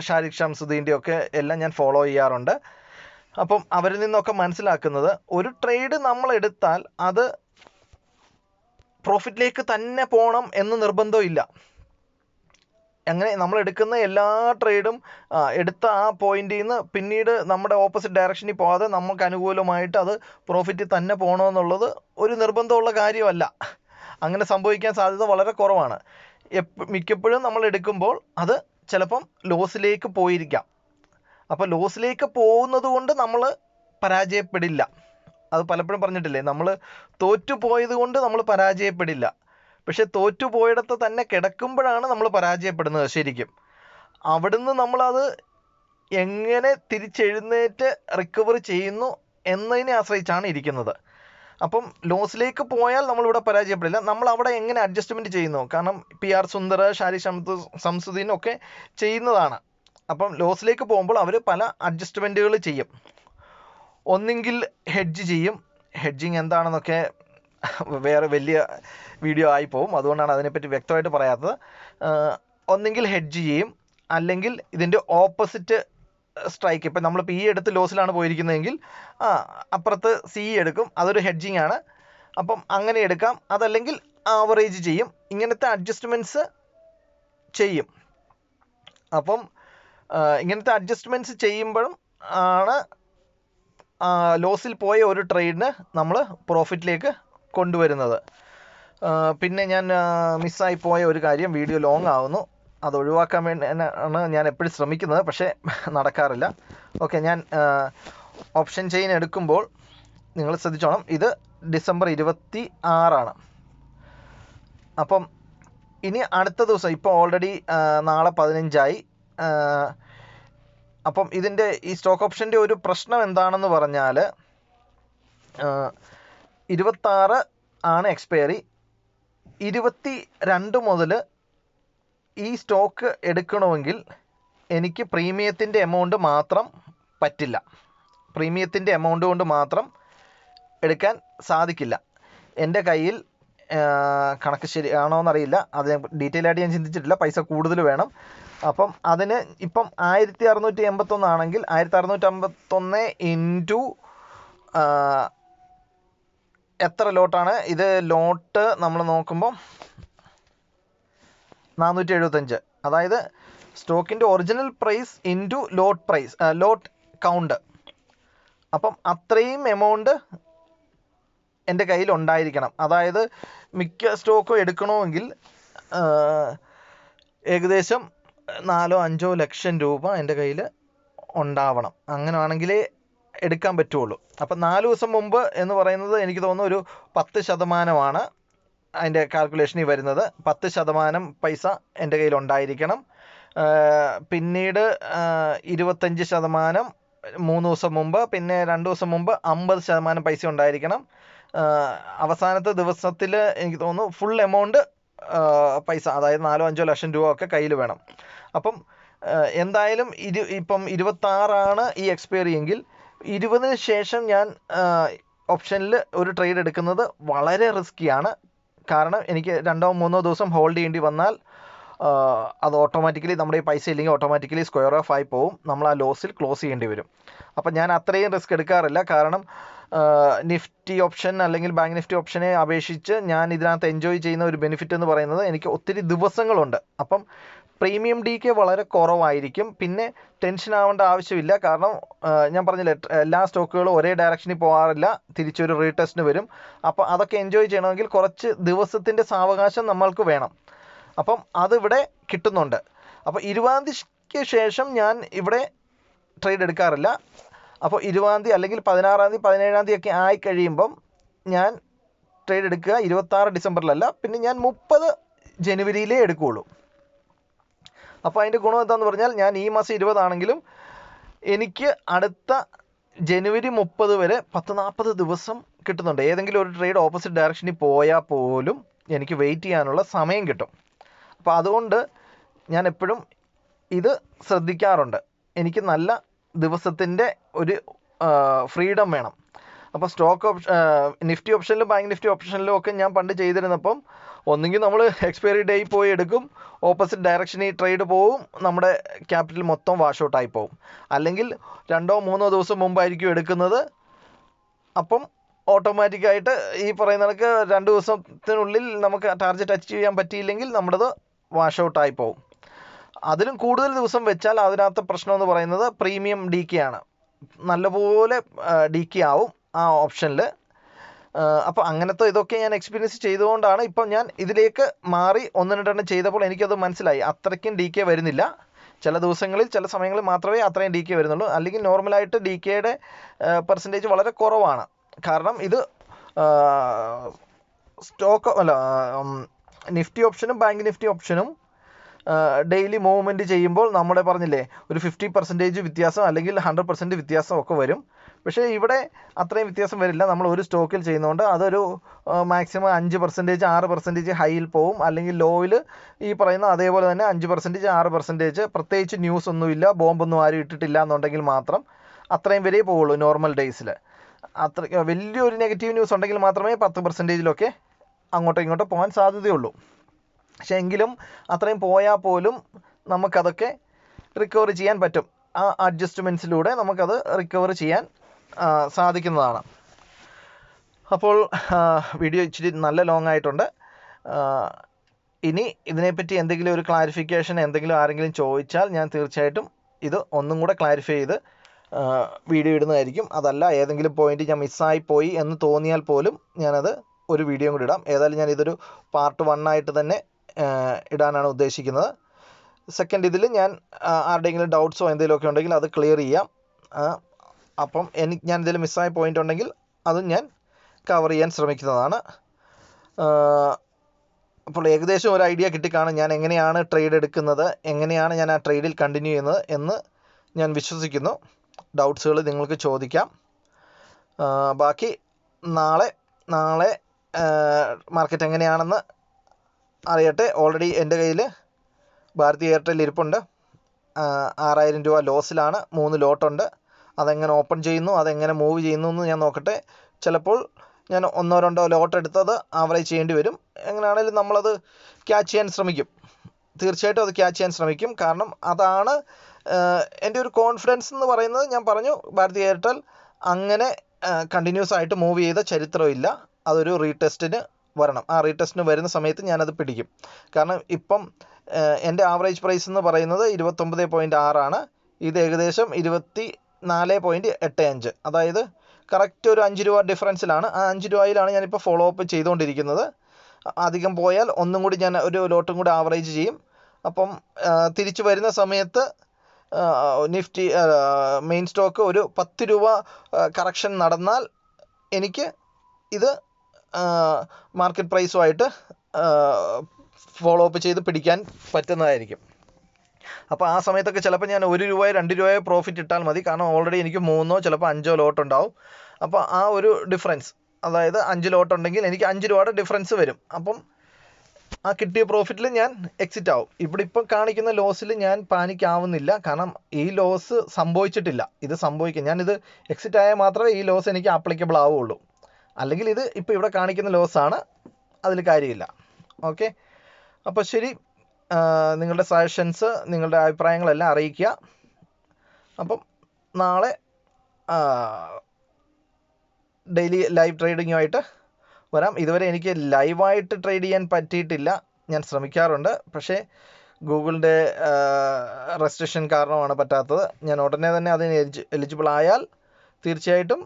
ഷാരിഖ് ഷംസുദ്ദീൻ്റെ ഒക്കെ എല്ലാം ഞാൻ ഫോളോ ചെയ്യാറുണ്ട്. അപ്പം അവരിൽ നിന്നൊക്കെ മനസ്സിലാക്കുന്നത്, ഒരു ട്രേഡ് നമ്മൾ എടുത്താൽ അത് പ്രോഫിറ്റിലേക്ക് തന്നെ പോകണം എന്ന് നിർബന്ധമില്ല. അങ്ങനെ നമ്മൾ എടുക്കുന്ന എല്ലാ ട്രേഡും എടുത്ത ആ പോയിന്റിൽ നിന്ന് പിന്നീട് നമ്മുടെ ഓപ്പോസിറ്റ് ഡയറക്ഷനിൽ പോകാതെ നമുക്ക് അനുകൂലമായിട്ട് അത് പ്രോഫിറ്റിൽ തന്നെ പോകണമെന്നുള്ളത് ഒരു നിർബന്ധമുള്ള കാര്യമല്ല. അങ്ങനെ സംഭവിക്കാൻ സാധ്യത വളരെ കുറവാണ്. മിക്കപ്പോഴും നമ്മൾ എടുക്കുമ്പോൾ അത് ചിലപ്പം ലോസിലേക്ക് പോയിരിക്കാം. അപ്പോൾ ലോസിലേക്ക് പോകുന്നത് കൊണ്ട് നമ്മൾ പരാജയപ്പെടില്ല. അത് പലപ്പോഴും പറഞ്ഞിട്ടില്ലേ, നമ്മൾ തോറ്റുപോയത് കൊണ്ട് നമ്മൾ പരാജയപ്പെടില്ല. പക്ഷെ തോറ്റുപോയിടത്ത് തന്നെ കിടക്കുമ്പോഴാണ് നമ്മൾ പരാജയപ്പെടുന്നത് ശരിക്കും. അവിടുന്ന് നമ്മളത് എങ്ങനെ തിരിച്ചെഴുന്നേറ്റ് റിക്കവറി ചെയ്യുന്നു എന്നതിനെ ആശ്രയിച്ചാണ് ഇരിക്കുന്നത്. അപ്പം ലോസിലേക്ക് പോയാൽ നമ്മളിവിടെ പരാജയപ്പെടില്ല. നമ്മൾ അവിടെ എങ്ങനെ അഡ്ജസ്റ്റ്മെൻറ്റ് ചെയ്യുന്നു, കാരണം PR സുന്ദർ, ഷാരിഖ് ഷംസുദ്ദീൻ ഒക്കെ ചെയ്യുന്നതാണ്. അപ്പം ലോസിലേക്ക് പോകുമ്പോൾ അവർ പല അഡ്ജസ്റ്റ്മെൻറ്റുകൾ ചെയ്യും. ഒന്നെങ്കിൽ ഹെഡ്ജ് ചെയ്യും. ഹെഡ്ജിങ് എന്താണെന്നൊക്കെ വേറെ വലിയ വീഡിയോ ആയിപ്പോവും, അതുകൊണ്ടാണ് അതിനെപ്പറ്റി വ്യക്തമായിട്ട് പറയാത്തത്. ഒന്നെങ്കിൽ ഹെഡ്ജ് ചെയ്യും, അല്ലെങ്കിൽ ഇതിൻ്റെ ഓപ്പോസിറ്റ് സ്ട്രൈക്ക്. ഇപ്പം നമ്മൾ PE എടുത്ത് ലോസിലാണ് പോയിരിക്കുന്നതെങ്കിൽ അപ്പുറത്ത് CE എടുക്കും, അതൊരു ഹെഡ്ജിങ് ആണ്. അപ്പം അങ്ങനെ എടുക്കാം. അതല്ലെങ്കിൽ ആവറേജ് ചെയ്യും. ഇങ്ങനത്തെ അഡ്ജസ്റ്റ്മെൻറ്റ്സ് ചെയ്യും. അപ്പം ഇങ്ങനത്തെ അഡ്ജസ്റ്റ്മെൻറ്റ്സ് ചെയ്യുമ്പോഴും ആണ് ലോസിൽ പോയ ഒരു ട്രേഡിന് നമ്മൾ പ്രോഫിറ്റിലേക്ക് കൊണ്ടുവരുന്നത്. പിന്നെ ഞാൻ മിസ്സായി പോയ ഒരു കാര്യം, വീഡിയോ ലോങ് ആവുന്നു, അത് ഒഴിവാക്കാൻ വേണ്ടിയാണ് ഞാൻ എപ്പോഴും ശ്രമിക്കുന്നത്, പക്ഷേ നടക്കാറില്ല. ഓക്കെ, ഞാൻ ഓപ്ഷൻ ചെയിൻ എടുക്കുമ്പോൾ നിങ്ങൾ ശ്രദ്ധിച്ചോണം, ഇത് ഡിസംബർ 26 അപ്പം ഇനി അടുത്ത ദിവസം, ഇപ്പോൾ ഓൾറെഡി നാളെ 15 അപ്പം ഇതിൻ്റെ ഈ സ്റ്റോക്ക് ഓപ്ഷൻ്റെ ഒരു പ്രശ്നം എന്താണെന്ന് പറഞ്ഞാൽ 26 ആണ് എക്സ്പയറി. 22 മുതൽ ഈ സ്റ്റോക്ക് എടുക്കണമെങ്കിൽ എനിക്ക് പ്രീമിയത്തിൻ്റെ എമൗണ്ട് മാത്രം പറ്റില്ല. പ്രീമിയത്തിൻ്റെ എമൗണ്ട് കൊണ്ട് മാത്രം എടുക്കാൻ സാധിക്കില്ല. എൻ്റെ കയ്യിൽ കണക്ക് ശരിയാണോ എന്നറിയില്ല, അത് ഡീറ്റെയിൽ ആയിട്ട് ഞാൻ ചിന്തിച്ചിട്ടില്ല. പൈസ കൂടുതൽ വേണം. അപ്പം അതിന് ഇപ്പം 1681 ആണെങ്കിൽ 1651 ഇൻറ്റു എത്ര ലോട്ടാണ് ഇത്? ലോട്ട് നമ്മൾ നോക്കുമ്പോൾ 475, അതായത് സ്റ്റോക്കിൻ്റെ ഒറിജിനൽ പ്രൈസ് ഇൻറ്റു ലോട്ട് പ്രൈസ്, ലോട്ട് കൗണ്ട്. അപ്പം അത്രയും എമൗണ്ട് എൻ്റെ കയ്യിൽ ഉണ്ടായിരിക്കണം. അതായത് മിക്ക സ്റ്റോക്കും എടുക്കണമെങ്കിൽ ഏകദേശം 4-5 ലക്ഷം രൂപ എൻ്റെ കയ്യിൽ ഉണ്ടാവണം. അങ്ങനെയാണെങ്കിലേ എടുക്കാൻ പറ്റുള്ളൂ. അപ്പം 4 ദിവസം മുമ്പ് എന്ന് പറയുന്നത് എനിക്ക് തോന്നുന്നു ഒരു 10% അതിൻ്റെ കാൽക്കുലേഷനിൽ വരുന്നത്. 10% പൈസ എൻ്റെ കയ്യിൽ ഉണ്ടായിരിക്കണം. പിന്നീട് 25% 3 ദിവസം മുമ്പ്, പിന്നെ 2 ദിവസം മുമ്പ് 50% പൈസ ഉണ്ടായിരിക്കണം. അവസാനത്തെ ദിവസത്തിൽ എനിക്ക് തോന്നുന്നു ഫുൾ എമൗണ്ട് പൈസ, അതായത് 4-5 ലക്ഷം രൂപ ഒക്കെ കയ്യിൽ വേണം. അപ്പം എന്തായാലും ഇപ്പം 26 ഈ എക്സ്പയറി എങ്കിൽ 20 ശേഷം ഞാൻ ഓപ്ഷനിൽ ഒരു ട്രേഡ് എടുക്കുന്നത് വളരെ റിസ്ക്കിയാണ്. കാരണം എനിക്ക് 2-3 ദിവസം ഹോൾഡ് ചെയ്യേണ്ടി വന്നാൽ അത് ഓട്ടോമാറ്റിക്കലി നമ്മുടെ ഈ പൈസ ഇല്ലെങ്കിൽ ഓട്ടോമാറ്റിക്കലി സ്ക്വയർ ഓഫ് ആയി പോവും. നമ്മൾ ആ ലോസിൽ ക്ലോസ് ചെയ്യേണ്ടി വരും. അപ്പം ഞാൻ അത്രയും റിസ്ക് എടുക്കാറില്ല. കാരണം നിഫ്റ്റി ഓപ്ഷൻ അല്ലെങ്കിൽ ബാങ്ക് നിഫ്റ്റി ഓപ്ഷനെ അപേക്ഷിച്ച് ഞാൻ ഇതിനകത്ത് എൻജോയ് ചെയ്യുന്ന ഒരു ബെനിഫിറ്റ് എന്ന് പറയുന്നത് എനിക്ക് ഒത്തിരി ദിവസങ്ങളുണ്ട്. അപ്പം പ്രീമിയം DK വളരെ കുറവായിരിക്കും. പിന്നെ ടെൻഷൻ ആവേണ്ട ആവശ്യമില്ല. കാരണം ഞാൻ പറഞ്ഞില്ലേ, എല്ലാ സ്റ്റോക്കുകളും ഒരേ ഡയറക്ഷനിൽ പോകാറില്ല, തിരിച്ചൊരു റീടെസ്റ്റിന് വരും. അപ്പോൾ അതൊക്കെ എൻജോയ് ചെയ്യണമെങ്കിൽ കുറച്ച് ദിവസത്തിൻ്റെ സാവകാശം നമ്മൾക്ക് വേണം. അപ്പം അതിവിടെ കിട്ടുന്നുണ്ട്. അപ്പോൾ 20-ാം തീയതിക്ക് ശേഷം ഞാൻ ഇവിടെ ട്രേഡ് എടുക്കാറില്ല. അപ്പോൾ 20-ാം തീയതി അല്ലെങ്കിൽ 16-ാം തീയതി 17-ാം തീയതി ഒക്കെ ആയി കഴിയുമ്പം ഞാൻ ട്രേഡ് എടുക്കുക 26 ഡിസംബറിലല്ല, പിന്നെ ഞാൻ 30 ജനുവരിയിലേ എടുക്കുകയുള്ളൂ. അപ്പോൾ അതിൻ്റെ ഗുണം എന്താണെന്ന് പറഞ്ഞാൽ, ഞാൻ ഈ മാസം 20 ആണെങ്കിലും എനിക്ക് അടുത്ത ജനുവരി 30 വരെ 10-40 ദിവസം കിട്ടുന്നുണ്ട്. ഏതെങ്കിലും ഒരു ട്രേഡ് ഓപ്പോസിറ്റ് ഡയറക്ഷനിൽ പോയാൽ പോലും എനിക്ക് വെയിറ്റ് ചെയ്യാനുള്ള സമയം കിട്ടും. അപ്പോൾ അതുകൊണ്ട് ഞാൻ എപ്പോഴും ഇത് ശ്രദ്ധിക്കാറുണ്ട്. എനിക്ക് നല്ല ദിവസത്തിൻ്റെ ഒരു ഫ്രീഡം വേണം. അപ്പോൾ സ്റ്റോക്ക് നിഫ്റ്റി ഓപ്ഷനിലും ബാങ്ക് നിഫ്റ്റി ഓപ്ഷനിലും ഒക്കെ ഞാൻ പണ്ട് ചെയ്തിരുന്നപ്പം ഒന്നുകിൽ നമ്മൾ എക്സ്പയറി ഡേ പോയി എടുക്കും, ഓപ്പോസിറ്റ് ഡയറക്ഷനിൽ ട്രേഡ് പോവും, നമ്മുടെ ക്യാപിറ്റൽ മൊത്തം വാഷ് ഔട്ടായി പോവും. അല്ലെങ്കിൽ 2-3 ദിവസം മുമ്പായിരിക്കും എടുക്കുന്നത്. അപ്പം ഓട്ടോമാറ്റിക്കായിട്ട് ഈ പറയുന്ന കണക്ക് 2 ദിവസത്തിനുള്ളിൽ നമുക്ക് ടാർഗറ്റ് അച്ചീവ് ചെയ്യാൻ പറ്റിയില്ലെങ്കിൽ നമ്മുടേത് വാഷ് ഔട്ടായി പോവും. അതിലും കൂടുതൽ ദിവസം വെച്ചാൽ അതിനകത്ത് പ്രശ്നം എന്ന് പറയുന്നത് പ്രീമിയം DK ആണ്. നല്ലപോലെ DK ആവും ആ ഓപ്ഷനിൽ. അപ്പോൾ അങ്ങനത്തെ ഇതൊക്കെ ഞാൻ എക്സ്പീരിയൻസ് ചെയ്തുകൊണ്ടാണ് ഇപ്പം ഞാൻ ഇതിലേക്ക് മാറി 1-2 ചെയ്തപ്പോൾ എനിക്കത് മനസ്സിലായി. അത്രയ്ക്കും DK വരുന്നില്ല. ചില ദിവസങ്ങളിൽ ചില സമയങ്ങളിൽ മാത്രമേ അത്രയും DK വരുന്നുള്ളൂ. അല്ലെങ്കിൽ നോർമലായിട്ട് DKയുടെ പെർസെൻറ്റേജ് വളരെ കുറവാണ്. കാരണം ഇത് സ്റ്റോക്ക് അല്ല, നിഫ്റ്റി ഓപ്ഷനും ബാങ്ക് നിഫ്റ്റി ഓപ്ഷനും ഡെയിലി മൂവ്മെൻറ്റ് ചെയ്യുമ്പോൾ നമ്മുടെ പറഞ്ഞില്ലേ ഒരു 50% വ്യത്യാസം അല്ലെങ്കിൽ 100% വ്യത്യാസം ഒക്കെ വരും. പക്ഷേ ഇവിടെ അത്രയും വ്യത്യാസം വരില്ല. നമ്മൾ ഒരു സ്റ്റോക്കിൽ ചെയ്യുന്നതുകൊണ്ട് അതൊരു മാക്സിമം 5%, 6% ഹൈയിൽ പോവും. അല്ലെങ്കിൽ ലോയിൽ ഈ പറയുന്ന അതേപോലെ തന്നെ 5%, 6%. പ്രത്യേകിച്ച് ന്യൂസ് ഒന്നുമില്ല, ബോംബൊന്നും ആരും ഇട്ടിട്ടില്ല എന്നുണ്ടെങ്കിൽ മാത്രം അത്രയും വരെ പോവുള്ളൂ നോർമൽ ഡേയ്സിൽ. അത്ര വലിയൊരു നെഗറ്റീവ് ന്യൂസ് ഉണ്ടെങ്കിൽ മാത്രമേ 10%-ലൊക്കെ അങ്ങോട്ടോ ഇങ്ങോട്ടോ പോകാൻ സാധ്യതയുള്ളൂ. പക്ഷേ എങ്കിലും അത്രയും പോയാൽ പോലും നമുക്കതൊക്കെ റിക്കവർ ചെയ്യാൻ പറ്റും. ആ അഡ്ജസ്റ്റ്മെൻറ്റ്സിലൂടെ നമുക്കത് റിക്കവർ ചെയ്യാൻ സാധിക്കുന്നതാണ്. അപ്പോൾ വീഡിയോ ഇച്ചിരി നല്ല ലോങ് ആയിട്ടുണ്ട്. ഇനി ഇതിനെപ്പറ്റി എന്തെങ്കിലും ഒരു ക്ലാരിഫിക്കേഷൻ എന്തെങ്കിലും ആരെങ്കിലും ചോദിച്ചാൽ ഞാൻ തീർച്ചയായിട്ടും ഇത് ഒന്നും കൂടെ ക്ലാരിഫൈ ചെയ്ത് വീഡിയോ ഇടുന്നതായിരിക്കും. അതല്ല ഏതെങ്കിലും പോയിന്റ് ഞാൻ മിസ്സായി പോയി എന്ന് തോന്നിയാൽ പോലും ഞാനത് ഒരു വീഡിയോ കൂടി ഇടാം. ഏതായാലും ഞാൻ ഇതൊരു പാർട്ട് 1 ആയിട്ട് തന്നെ ഇടാനാണ് ഉദ്ദേശിക്കുന്നത്. സെക്കൻഡ് ഇതിൽ ഞാൻ ആരുടെയെങ്കിലും ഡൗട്ട്സോ എന്തെങ്കിലുമൊക്കെ ഉണ്ടെങ്കിൽ അത് ക്ലിയർ ചെയ്യാം. അപ്പം ഞാൻ ഇതിൽ മിസ്സായ പോയിൻ്റ് ഉണ്ടെങ്കിൽ അതും ഞാൻ കവർ ചെയ്യാൻ ശ്രമിക്കുന്നതാണ്. അപ്പോൾ ഏകദേശം ഒരു ഐഡിയ കിട്ടിക്കാണും ഞാൻ എങ്ങനെയാണ് ട്രേഡ് എടുക്കുന്നത്, എങ്ങനെയാണ് ഞാൻ ആ ട്രേഡിൽ കണ്ടിന്യൂ ചെയ്യുന്നത് എന്ന് ഞാൻ വിശ്വസിക്കുന്നു. ഡൗട്ട്സുകൾ നിങ്ങൾക്ക് ചോദിക്കാം. ബാക്കി നാളെ മാർക്കറ്റ് എങ്ങനെയാണെന്ന് അറിയട്ടെ. ഓൾറെഡി എൻ്റെ കയ്യിൽ ഭാരതി എയർടെൽ ഇരിപ്പുണ്ട്. 6000 രൂപ ലോസിലാണ്. 3 ലോട്ടുണ്ട്. അതെങ്ങനെ ഓപ്പൺ ചെയ്യുന്നു, അതെങ്ങനെ മൂവ് ചെയ്യുന്നു എന്ന് ഞാൻ നോക്കട്ടെ. ചിലപ്പോൾ ഞാൻ 1-2 ലോട്ട് എടുത്തത് ആവറേജ് ചെയ്യേണ്ടി വരും. എങ്ങനെയാണെങ്കിലും നമ്മളത് ക്യാച്ച് ചെയ്യാൻ ശ്രമിക്കും. തീർച്ചയായിട്ടും അത് ക്യാച്ച് ചെയ്യാൻ ശ്രമിക്കും. കാരണം അതാണ് എൻ്റെ ഒരു കോൺഫിഡൻസ് എന്ന് പറയുന്നത്. ഞാൻ പറഞ്ഞു, ഭാരതി എയർടെൽ അങ്ങനെ കണ്ടിന്യൂസ് ആയിട്ട് മൂവ് ചെയ്ത ചരിത്രമില്ല. അതൊരു റീടെസ്റ്റിന് വരണം. ആ റീടെസ്റ്റിന് വരുന്ന സമയത്ത് ഞാനത് പിടിക്കും. കാരണം ഇപ്പം എൻ്റെ ആവറേജ് പ്രൈസ് എന്ന് പറയുന്നത് 29.6 ആണ്. ഇത് ഏകദേശം 24.85. അതായത് കറക്റ്റ് ഒരു 5 രൂപ ഡിഫറൻസിലാണ്. ആ 5 രൂപയിലാണ് ഞാനിപ്പോൾ ഫോളോ അപ്പ് ചെയ്തുകൊണ്ടിരിക്കുന്നത്. അധികം പോയാൽ ഒന്നും കൂടി ഞാൻ ഒരു ലോട്ടും കൂടി ആവറേജ് ചെയ്യും. അപ്പം തിരിച്ചു വരുന്ന സമയത്ത് നിഫ്റ്റി മെയിൻ സ്റ്റോക്ക് ഒരു 10 രൂപ കറക്ഷൻ നടന്നാൽ എനിക്ക് ഇത് മാർക്കറ്റ് പ്രൈസുമായിട്ട് ഫോളോ അപ്പ് ചെയ്ത് പിടിക്കാൻ പറ്റുന്നതായിരിക്കും. അപ്പോൾ ആ സമയത്തൊക്കെ ചിലപ്പോൾ ഞാൻ 1 രൂപയോ 2 രൂപയോ പ്രോഫിറ്റ് ഇട്ടാൽ മതി. കാരണം ഓൾറെഡി എനിക്ക് 3 ചിലപ്പോൾ 5 ലോട്ട് ഉണ്ടാവും. അപ്പോൾ ആ ഒരു ഡിഫറൻസ്, അതായത് 5 ലോട്ട് ഉണ്ടെങ്കിൽ എനിക്ക് 5 രൂപയുടെ ഡിഫറൻസ് വരും. അപ്പം ആ കിട്ടിയ പ്രോഫിറ്റിൽ ഞാൻ എക്സിറ്റ് ആവും. ഇപ്പം കാണിക്കുന്ന ലോസിൽ ഞാൻ പാനിക് ആവുന്നില്ല. കാരണം ഈ ലോസ് സംഭവിച്ചിട്ടില്ല. ഇത് സംഭവിക്കും. ഞാനിത് എക്സിറ്റ് ആയാൽ മാത്രമേ ഈ ലോസ് എനിക്ക് ആപ്ലിക്കബിൾ ആവുകയുള്ളൂ. അല്ലെങ്കിൽ ഇത് ഇപ്പോൾ ഇവിടെ കാണിക്കുന്ന ലോസാണ്, അതിൽ കാര്യമില്ല. ഓക്കെ, അപ്പോൾ ശരി, നിങ്ങളുടെ സജഷൻസ്, നിങ്ങളുടെ അഭിപ്രായങ്ങളെല്ലാം അറിയിക്കുക. അപ്പം നാളെ ഡെയിലി ലൈവ് ട്രേഡിങ്ങുമായിട്ട് വരാം. ഇതുവരെ എനിക്ക് ലൈവായിട്ട് ട്രേഡ് ചെയ്യാൻ പറ്റിയിട്ടില്ല. ഞാൻ ശ്രമിക്കാറുണ്ട്, പക്ഷേ ഗൂഗിളിൻ്റെ റെസ്ട്രിക്ഷൻ കാരണമാണ് പറ്റാത്തത്. ഞാൻ ഉടനെ തന്നെ അതിന് എലിജിബിൾ ആയാൽ തീർച്ചയായിട്ടും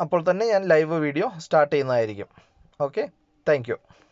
അപ്പോൾ തന്നെ ഞാൻ ലൈവ് വീഡിയോ സ്റ്റാർട്ട് ചെയ്യുന്നതായിരിക്കും. Okay, thank you.